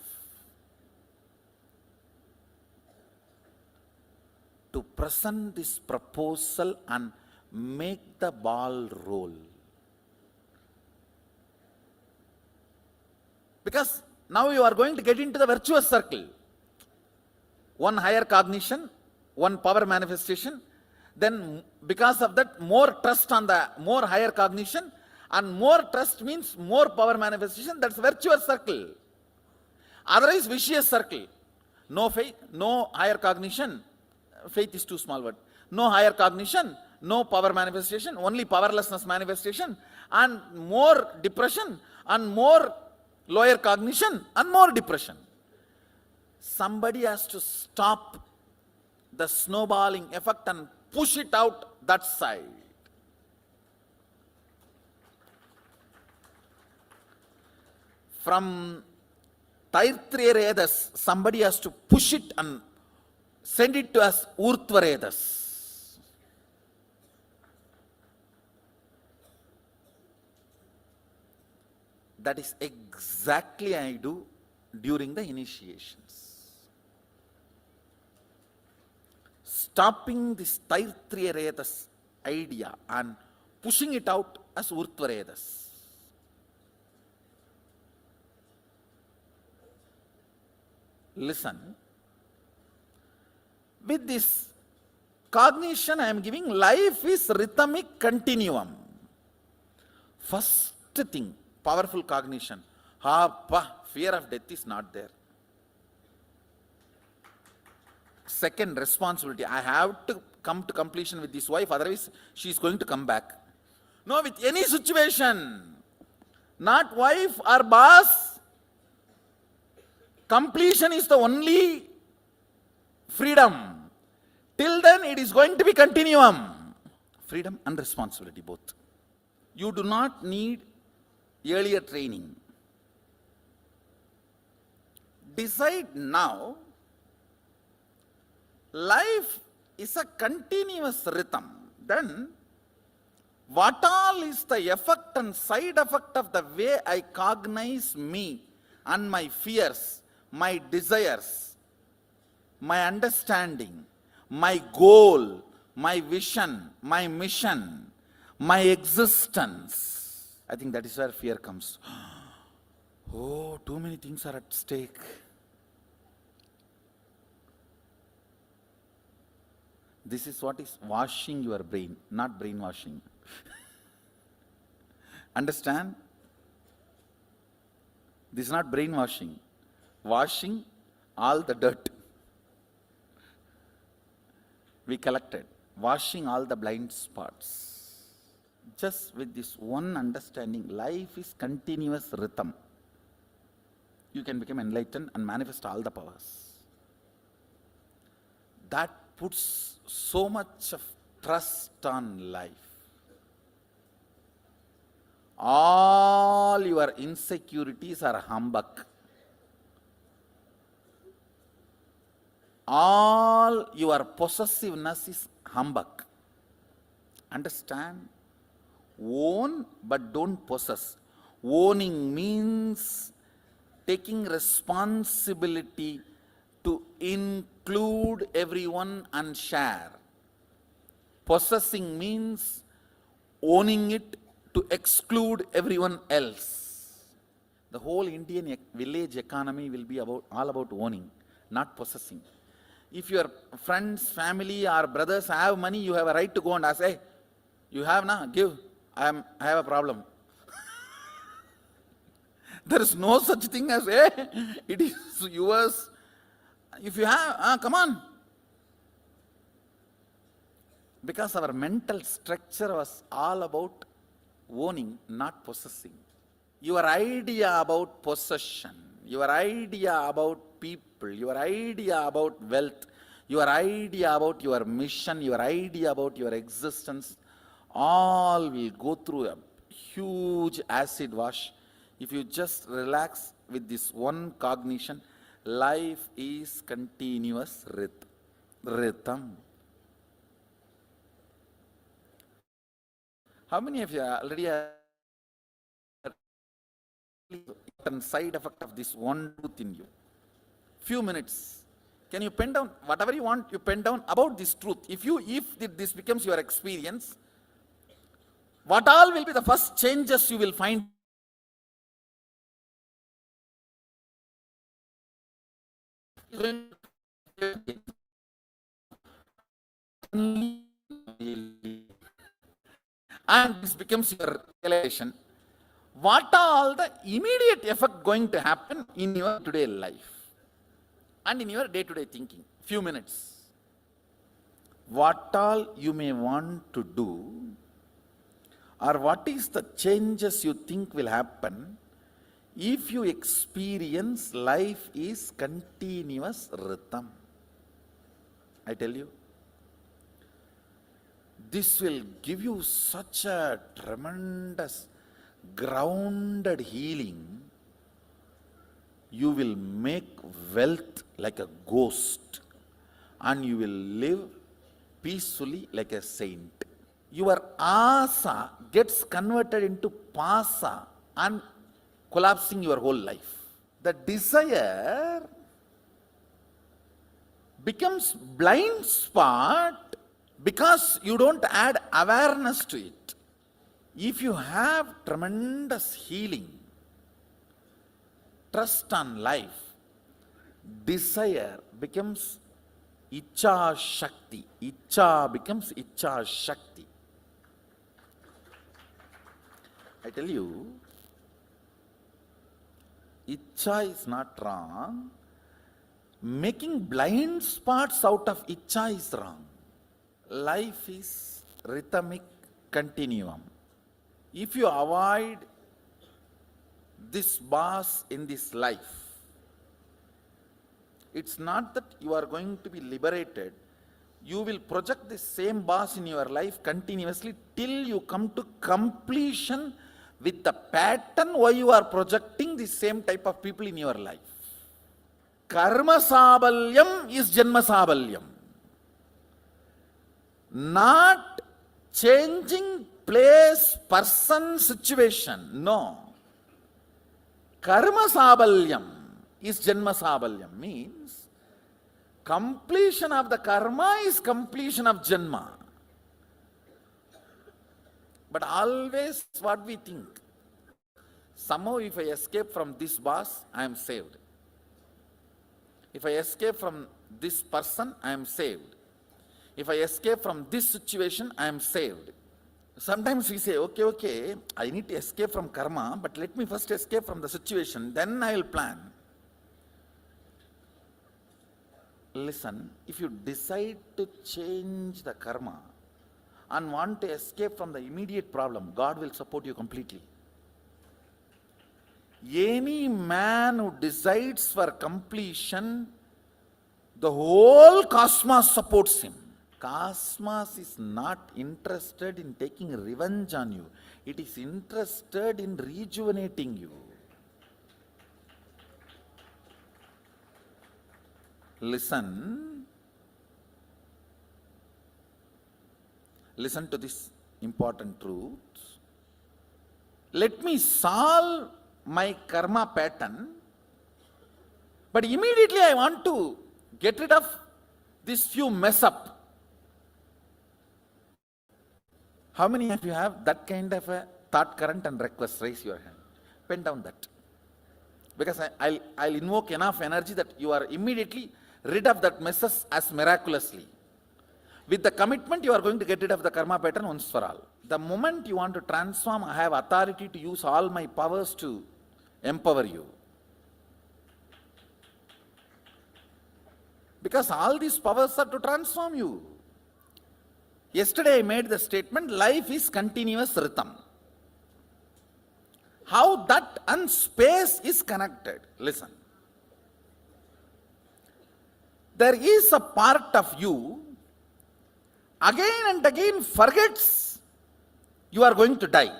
to present this proposal and make the ball roll. Because now you are going to get into the virtuous circle. One higher cognition, one power manifestation, then because of that more trust on the more higher cognition, and more trust means more power manifestation. That's virtuous circle. Otherwise vicious circle. No faith, no higher cognition. Faith is too small word. No higher cognition, no power manifestation, only powerlessness manifestation, and more depression, and more lower cognition, and more depression. Somebody has to stop the snowballing effect and push it out that side. From Taitriyaredas, somebody has to push it and send it to us Urtvaredas. That is exactly I do during the initiations. Stopping this Taitriyaredas idea and pushing it out as Urtvaredas. Listen. With this cognition I am giving, life is rhythmic continuum. First thing, powerful cognition. Fear of death is not there. Second, responsibility. I have to come to completion with this wife, otherwise she is going to come back. No, with any situation, not wife or boss, completion is the only freedom. Till then, it is going to be continuum. Freedom and responsibility both. You do not need earlier training. Decide now. Life is a continuous rhythm. Then, what all is the effect and side effect of the way I cognize me and my fears, my desires, my understanding, my goal, my vision, my mission, my existence? I think that is where fear comes. Oh, too many things are at stake. This is what is washing your brain, not brainwashing. Understand? This is not brainwashing. Washing all the dirt we collected. Washing all the blind spots. Just with this one understanding, life is continuous rhythm. You can become enlightened and manifest all the powers. That puts so much of trust on life. All your insecurities are humbug. All your possessiveness is humbug. Understand? Own but don't possess. Owning means taking responsibility to include everyone and share. Possessing means owning it to exclude everyone else. The whole Indian village economy will be all about owning, not possessing. If your friends, family or brothers have money, you have a right to go and ask, hey, you have na, give, I have a problem. There is no such thing as, hey, it is yours. If you have, come on. Because our mental structure was all about owning, not possessing. Your idea about possession, your idea about people, your idea about wealth, your idea about your mission, your idea about your existence, all will go through a huge acid wash. If you just relax with this one cognition, life is continuous rhythm. How many of you already have side effect of this one truth in you? Few minutes. Can you pen down whatever you want? You pen down about this truth. If this becomes your experience, what all will be the first changes you will find? And this becomes your realization. What all the immediate effect going to happen in your today life and in your day-to-day thinking? Few minutes. What all you may want to do, or what is the changes you think will happen if you experience life is continuous rhythm? I tell you, this will give you such a tremendous grounded healing. You will make wealth like a ghost and you will live peacefully like a saint. Your asa gets converted into pasa and collapsing your whole life. The desire becomes blind spot because you don't add awareness to it. If you have tremendous healing, trust on life, desire becomes Icha Shakti. Icha becomes Icha Shakti. I tell you, Icha is not wrong. Making blind spots out of Icha is wrong. Life is rhythmic continuum. If you avoid this boss in this life, it's not that you are going to be liberated, you will project the same boss in your life continuously till you come to completion with the pattern why you are projecting the same type of people in your life. Karma sabalyam is janma sabalyam. Not changing place, person, situation. No. Karma sabalyam is janma sabalyam, means completion of the karma is completion of janma. But always what we think, somehow if I escape from this boss, I am saved. If I escape from this person, I am saved. If I escape from this situation, I am saved. Sometimes we say, okay, I need to escape from karma, but let me first escape from the situation, then I will plan. Listen, if you decide to change the karma and want to escape from the immediate problem, God will support you completely. Any man who decides for completion, the whole cosmos supports him. Cosmos is not interested in taking revenge on you. It is interested in rejuvenating you. Listen to this important truth. Let me solve my karma pattern, but immediately I want to get rid of this few mess up. How many of you have that kind of a thought current and request? Raise your hand. Pen down that. Because I'll invoke enough energy that you are immediately rid of that messes as miraculously. With the commitment, you are going to get rid of the karma pattern once for all. The moment you want to transform, I have authority to use all my powers to empower you. Because all these powers are to transform you. Yesterday I made the statement, life is continuous rhythm. How that and space is connected. Listen. There is a part of you again and again forgets you are going to die.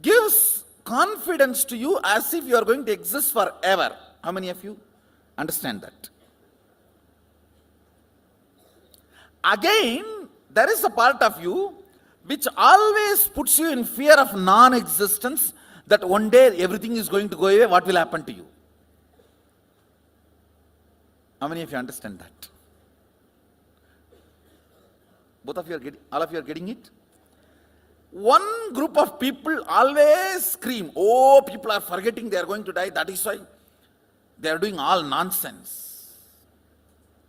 Gives confidence to you as if you are going to exist forever. How many of you understand that? Again, there is a part of you which always puts you in fear of non-existence, that one day everything is going to go away, what will happen to you? How many of you understand that? Both of you are getting, all of you are getting it? One group of people always scream, oh, people are forgetting they are going to die, that is why they are doing all nonsense.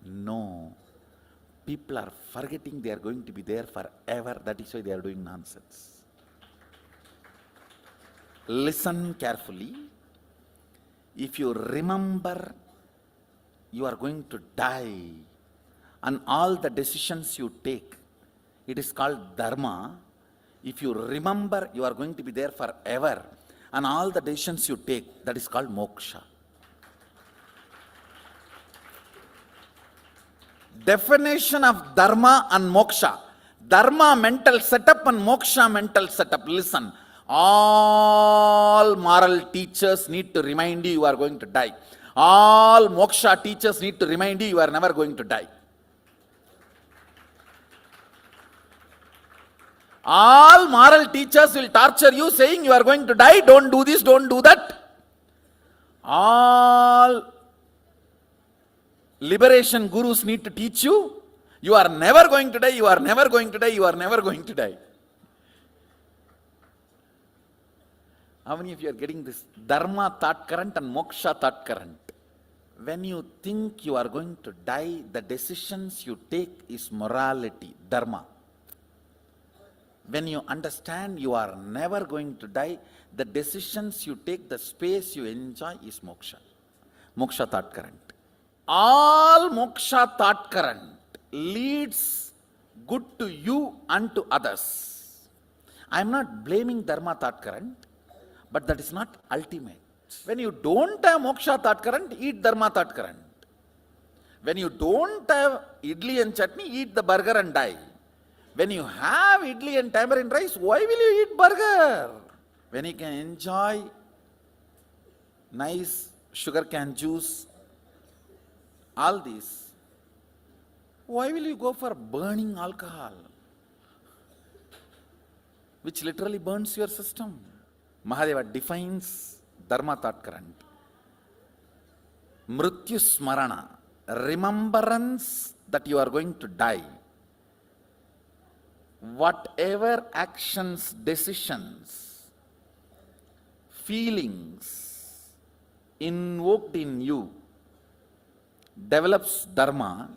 No. People are forgetting they are going to be there forever, that is why they are doing nonsense. Listen carefully. If you remember you are going to die and all the decisions you take, it is called dharma. If you remember you are going to be there forever and all the decisions you take, that is called moksha. Definition of dharma and moksha. Dharma mental setup and moksha mental setup. Listen, all moral teachers need to remind you are going to die. All moksha teachers need to remind you are never going to die. All moral teachers will torture you saying you are going to die, don't do this, don't do that. All liberation gurus need to teach you, you are never going to die, you are never going to die, you are never going to die. How many of you are getting this dharma thought current and moksha thought current? When you think you are going to die, the decisions you take is morality, dharma. When you understand you are never going to die, the decisions you take, the space you enjoy is moksha. Moksha thought current. All moksha thought current leads good to you and to others. I am not blaming dharma thought current, but that is not ultimate. When you don't have moksha thought current, eat dharma thought current. When you don't have idli and chutney, eat the burger and die. When you have idli and tamarind rice, why will you eat burger? When you can enjoy nice sugar cane juice, all this, why will you go for burning alcohol, which literally burns your system? Mahadeva defines Dharma thought current. Mrityu Smarana, remembrance that you are going to die. Whatever actions, decisions, feelings invoked in you develops Dharma,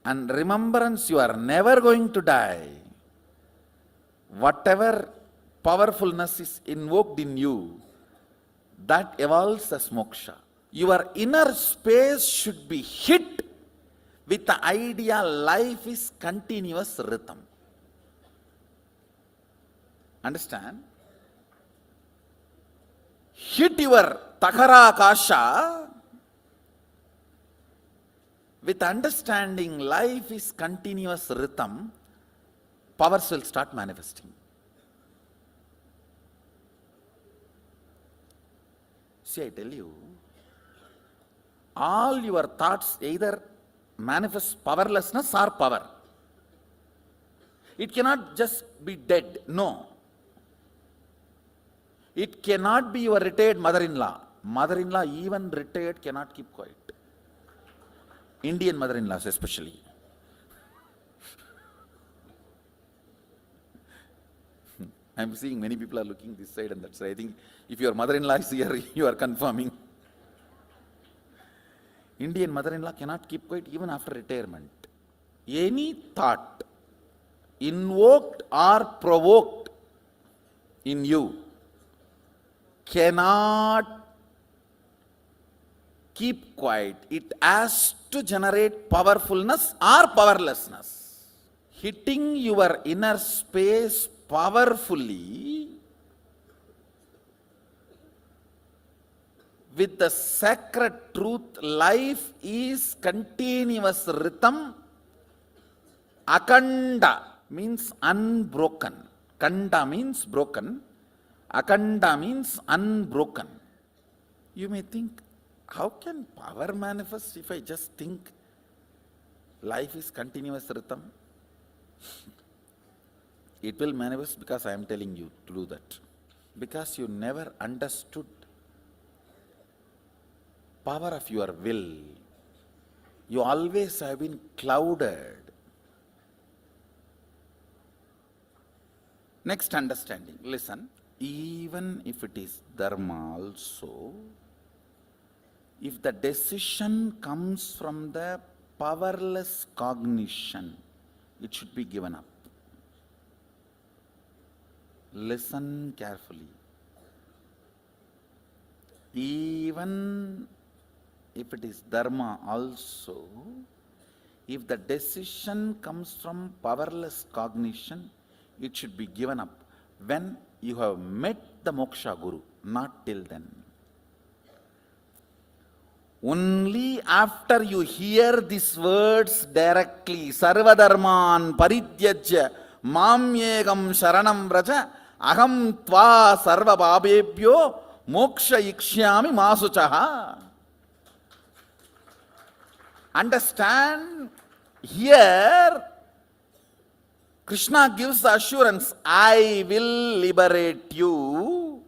and remembrance you are never going to die. Whatever powerfulness is invoked in you, that evolves as moksha. Your inner space should be hit with the idea life is continuous rhythm. Understand? Hit your takara kasha with understanding life is continuous rhythm, powers will start manifesting. See, I tell you, all your thoughts either manifest powerlessness or power. It cannot just be dead. No. It cannot be your retired mother-in-law. Mother-in-law, even retired, cannot keep quiet. Indian mother-in-laws especially. I'm seeing many people are looking this side and that side. I think if your mother-in-law is here, you are confirming. Indian mother-in-law cannot keep quiet even after retirement. Any thought invoked or provoked in you cannot keep quiet. It has to generate powerfulness or powerlessness. Hitting your inner space powerfully with the sacred truth, life is continuous rhythm. Akanda means unbroken. Kanda means broken. Akanda means unbroken. You may think, how can power manifest if I just think life is continuous rhythm? It will manifest because I am telling you to do that. Because you never understood power of your will. You always have been clouded. Next understanding, listen. Even if it is dharma also, if the decision comes from the powerless cognition, it should be given up. Listen carefully. Even if it is dharma also, if the decision comes from powerless cognition, it should be given up when you have met the moksha guru, not till then. Only after you hear these words directly, Sarva Dharman Parityajya Mamyegam Sharanam Vraja Aham Tva Sarva Babebhyo Moksha Ikshyami Masuchaha. Understand? Here, Krishna gives the assurance, I will liberate you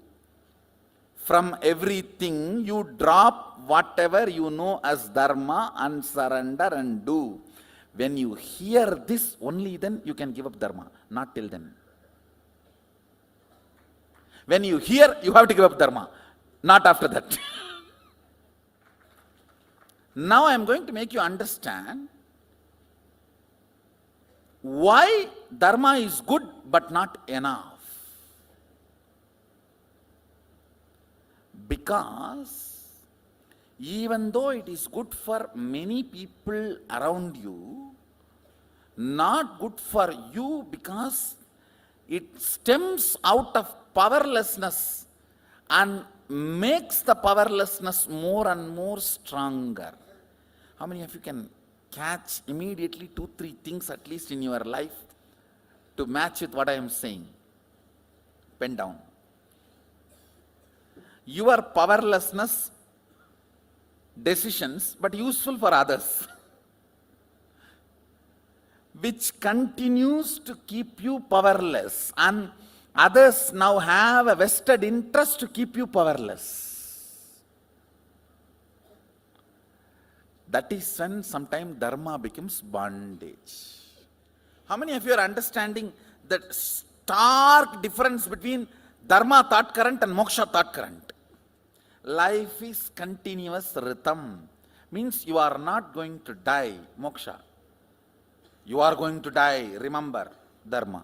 from everything. You drop whatever you know as dharma and surrender and do. When you hear this, only then you can give up dharma, not till then. When you hear, you have to give up dharma, not after that. Now I am going to make you understand why dharma is good but not enough. Because even though it is good for many people around you, not good for you because it stems out of powerlessness and makes the powerlessness more and more stronger. How many of you can catch immediately 2-3 things at least in your life to match with what I am saying? Pen down. Your powerlessness decisions, but useful for others, which continues to keep you powerless, and others now have a vested interest to keep you powerless. That is when sometimes dharma becomes bondage. How many of you are understanding that stark difference between dharma thought current and moksha thought current? Life is continuous rhythm. Means you are not going to die, moksha. You are going to die, remember, dharma.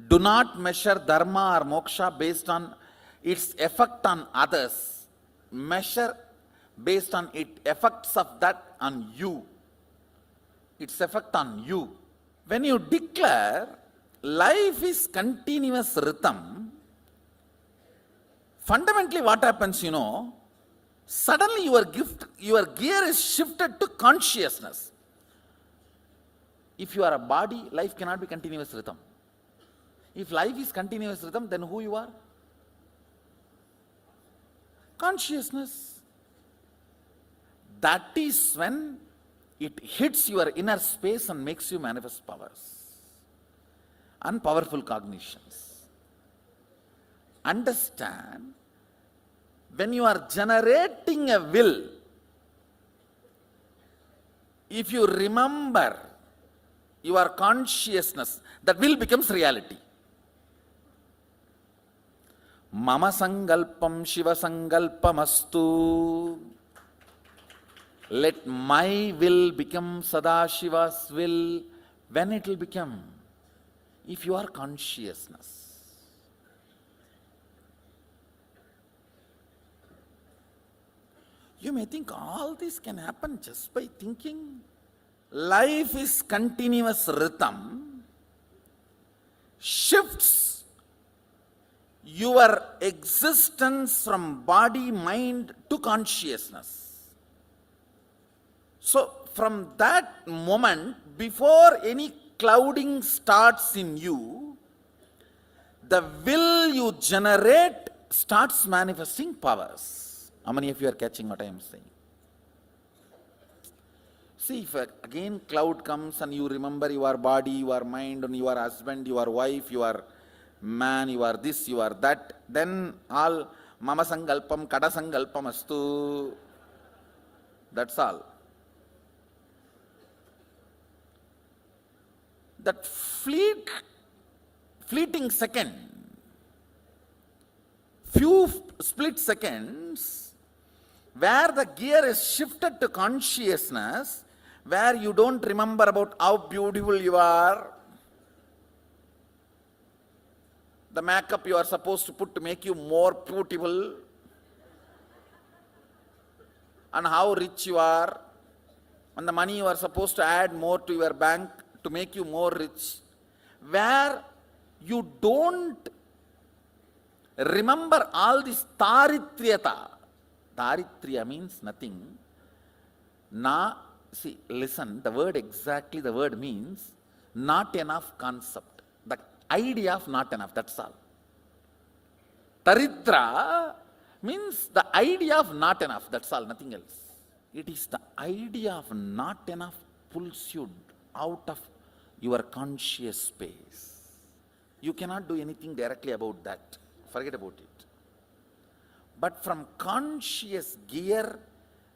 Do not measure dharma or moksha based on its effect on others. Measure based on its effects of that on you. Its effect on you. When you declare life is continuous rhythm, fundamentally what happens, suddenly your gear is shifted to consciousness. If you are a body, life cannot be continuous rhythm. If life is continuous rhythm, then who you are? Consciousness. That is when it hits your inner space and makes you manifest powers and powerful cognitions. Understand, when you are generating a will, if you remember your consciousness, that will becomes reality. Mama sangalpam Shiva sangalpamastu. Let my will become Sadashiva's will. When it will become? If you are consciousness. You may think all this can happen just by thinking. Life is continuous rhythm, shifts your existence from body, mind to consciousness. So from that moment, before any clouding starts in you, the will you generate starts manifesting powers. How many of you are catching what I am saying? See, if again cloud comes and you remember your body, your mind, and your husband, your wife, your man, you are this, you are that, then all mama sangalpam, kada sangalpam astu. That's all. That fleeting second, few split seconds, where the gear is shifted to consciousness, where you don't remember about how beautiful you are, the makeup you are supposed to put to make you more beautiful, and how rich you are, and the money you are supposed to add more to your bank to make you more rich, where you don't remember all this taritriyata. Taritriya means nothing. See, listen, the word means not enough concept. The idea of not enough, that's all. Taritra means the idea of not enough, that's all, nothing else. It is the idea of not enough pulls you out of your conscious space. You cannot do anything directly about that. Forget about it. But from conscious gear,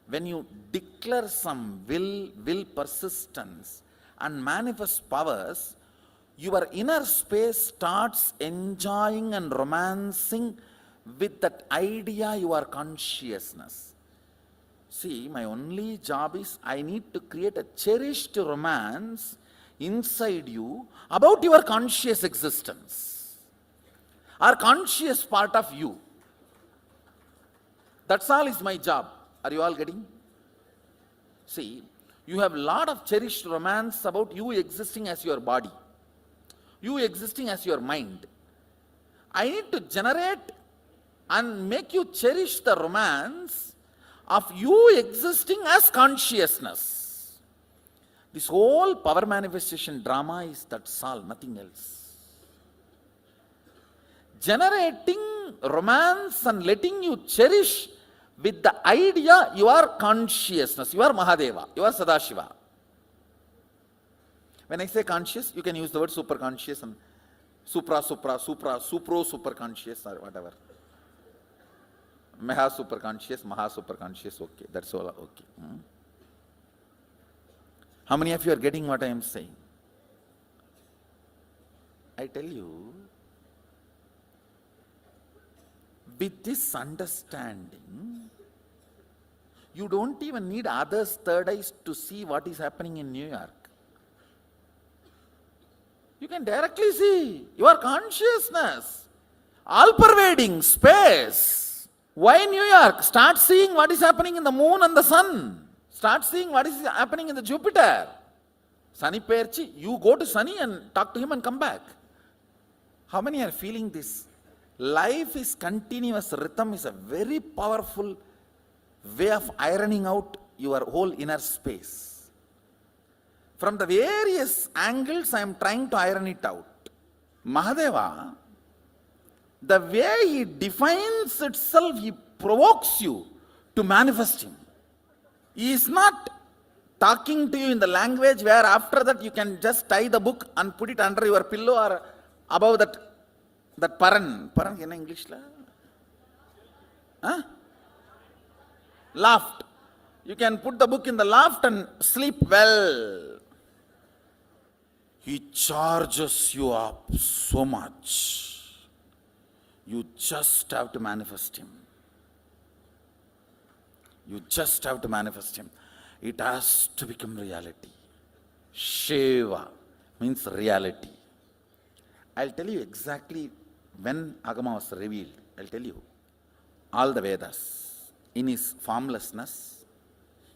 when you declare some will persistence and manifest powers, your inner space starts enjoying and romancing with that idea, your consciousness. See, my only job is I need to create a cherished romance inside you about your conscious existence or conscious part of you. That's all is my job. Are you all getting? See, you have a lot of cherished romance about you existing as your body, you existing as your mind. I need to generate and make you cherish the romance of you existing as consciousness. This whole power manifestation drama is that's all, nothing else. Generating romance and letting you cherish with the idea you are consciousness, you are Mahadeva, you are Sadashiva. When I say conscious, you can use the word superconscious and supro-superconscious or whatever. Maha superconscious, okay, that's all, okay. How many of you are getting what I am saying? I tell you, with this understanding, you don't even need others' third eyes to see what is happening in New York. You can directly see your consciousness, all-pervading space. Why New York? Start seeing what is happening in the moon and the sun. Start seeing what is happening in the Jupiter. Sunny Perchi, you go to Sunny and talk to him and come back. How many are feeling this? Life is continuous rhythm, is a very powerful way of ironing out your whole inner space. From the various angles, I am trying to iron it out. Mahadeva, the way he defines itself, he provokes you to manifest him. He is not talking to you in the language where after that you can just tie the book and put it under your pillow or above that paran in English? Huh? Loft. You can put the book in the loft and sleep well. He charges you up so much. You just have to manifest him. You just have to manifest him. It has to become reality. Shiva means reality. I'll tell you exactly when Agama was revealed. I'll tell you. All the Vedas, in his formlessness,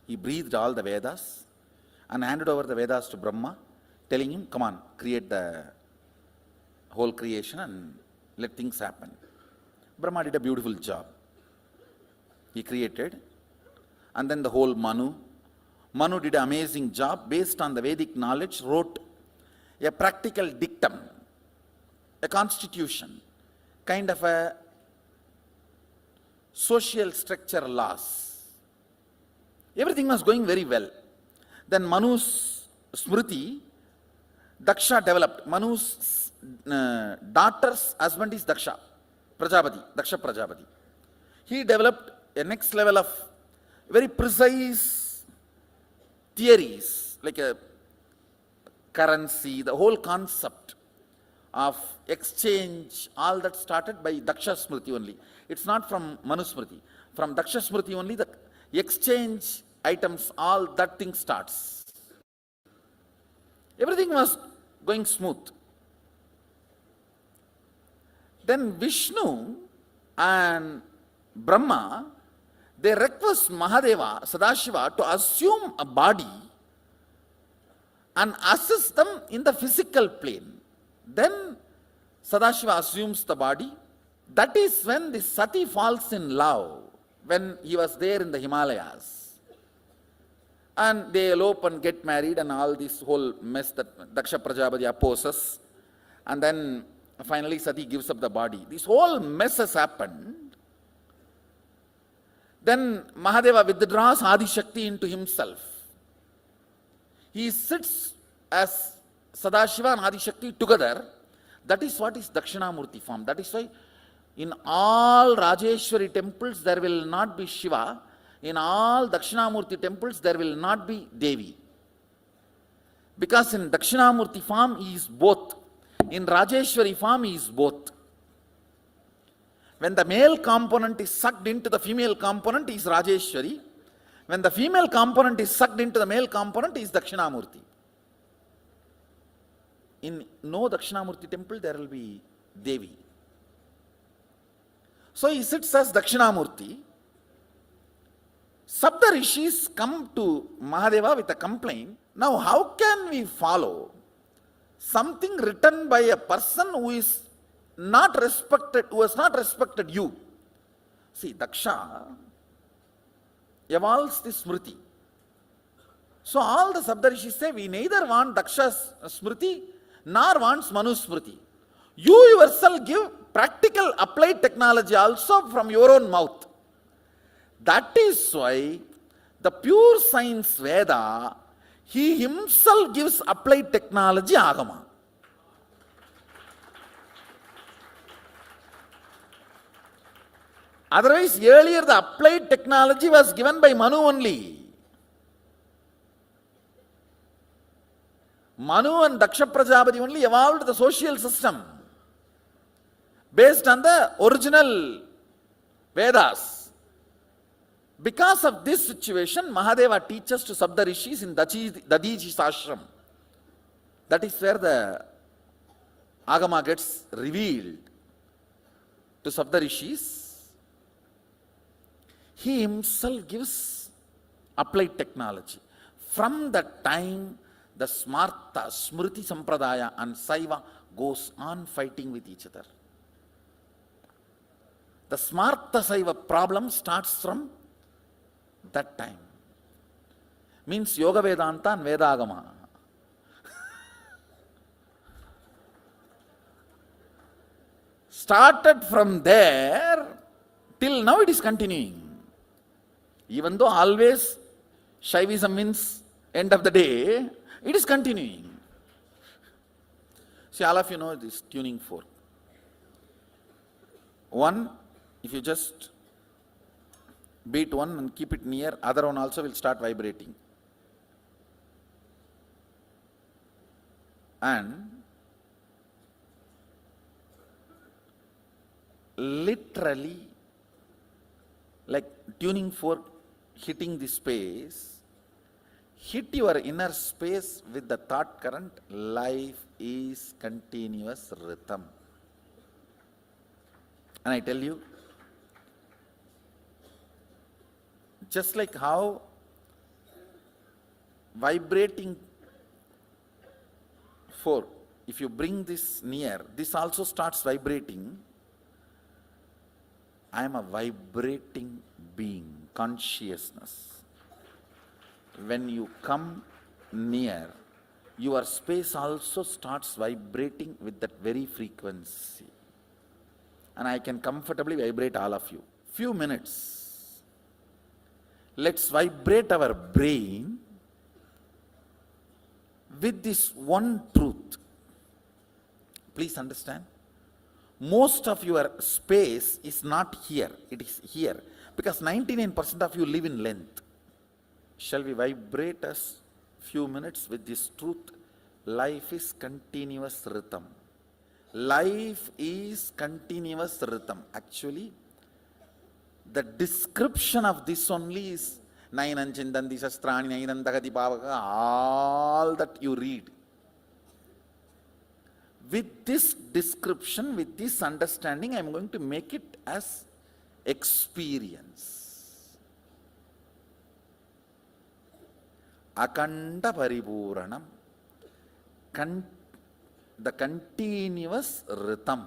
he breathed all the Vedas and handed over the Vedas to Brahma, telling him, come on, create the whole creation and let things happen. Brahma did a beautiful job. He created. And then the whole Manu did an amazing job based on the Vedic knowledge, wrote a practical dictum, a constitution, kind of a social structure laws. Everything was going very well. Then Manu's Smriti, Daksha developed. Manu's daughter's husband is Daksha Prajapati. He developed a next level of very precise theories, like a currency, the whole concept of exchange, all that started by Daksha Smriti only. It's not from Manu Smriti. From Daksha Smriti only, the exchange items, all that thing starts. Everything was going smooth. Then Vishnu and Brahma, they request Mahadeva, Sadashiva, to assume a body and assist them in the physical plane. Then Sadashiva assumes the body. That is when the Sati falls in love, when he was there in the Himalayas. And they elope and get married and all this whole mess that Daksha Prajapati opposes. And then finally Sati gives up the body. This whole mess has happened. Then Mahadeva withdraws Adi Shakti into himself. He sits as Sadashiva and Adi Shakti together. That is what is Dakshinamurti form. That is why in all Rajeshwari temples there will not be Shiva. In all Dakshinamurti temples there will not be Devi. Because in Dakshinamurti form he is both. In Rajeshwari form he is both. When the male component is sucked into the female component, he is Rajeshwari. When the female component is sucked into the male component, he is Dakshinamurti. In no Dakshinamurti temple, there will be Devi. So he sits as Dakshinamurti. Sapta Rishis come to Mahadeva with a complaint. Now, how can we follow something written by a person who is not respected, who has not respected you? See, Daksha evolves the Smriti. So all the Saptarishis say, we neither want Daksha's Smriti nor wants Manu's Smriti. You yourself give practical applied technology also from your own mouth. That is why the pure science Veda, he himself gives applied technology Agama. Otherwise, earlier the applied technology was given by Manu only. Manu and Daksha Prajapati only evolved the social system based on the original Vedas. Because of this situation, Mahadeva teaches to Saptarishis in Dadiji Ashram. That is where the Agama gets revealed to Saptarishis. He himself gives applied technology. From that time, the Smarta, Smriti Sampradaya and Saiva goes on fighting with each other. The Smarta Saiva problem starts from that time. Means Yoga Vedanta and Vedagama. Started from there, till now it is continuing. Even though always Shaivism wins, end of the day, it is continuing. See, all of you know this tuning fork. One, if you just beat one and keep it near, other one also will start vibrating. And literally, like tuning fork hitting the space, hit your inner space with the thought current, life is continuous rhythm. And I tell you, just like how vibrating fork, if you bring this near, this also starts vibrating. I am a vibrating being, consciousness. When you come near, your space also starts vibrating with that very frequency. And I can comfortably vibrate all of you. Few minutes. Let's vibrate our brain with this one truth. Please understand. Most of your space is not here, it is here. Because 99% of you live in length. Shall we vibrate us few minutes with this truth? Life is continuous rhythm. Life is continuous rhythm. Actually, the description of this only is Nainam Chindanti Shastrani Nainam Dagati Pavaka, all that you read. With this description, with this understanding, I am going to make it as experience. Akanda Paripuranam, the continuous rhythm.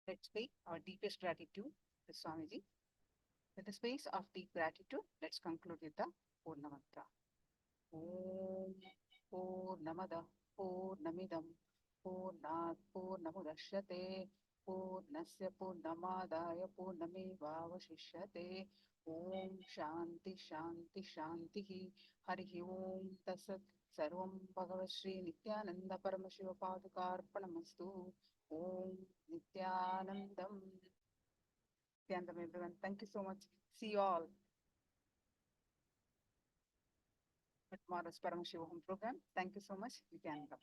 Let's pay our deepest gratitude to Swamiji. With the space of deep gratitude, let's conclude with the Purna Mantra. Om Purnamada Purnamidam Purnat Purnamudashyate Purnasya Purnamadaya Purnamevavashishyate. Om Shanti Shanti Shanti. Harihi Om Tasat. Sarvam Bhagavad Shri Nithyananda Paramashiva Padukarpanamastu. Om Nithyanandam. Nithyanandam, everyone. Thank you so much. See you all at tomorrow's Paramashivoham program. Thank you so much. Nithyanandam.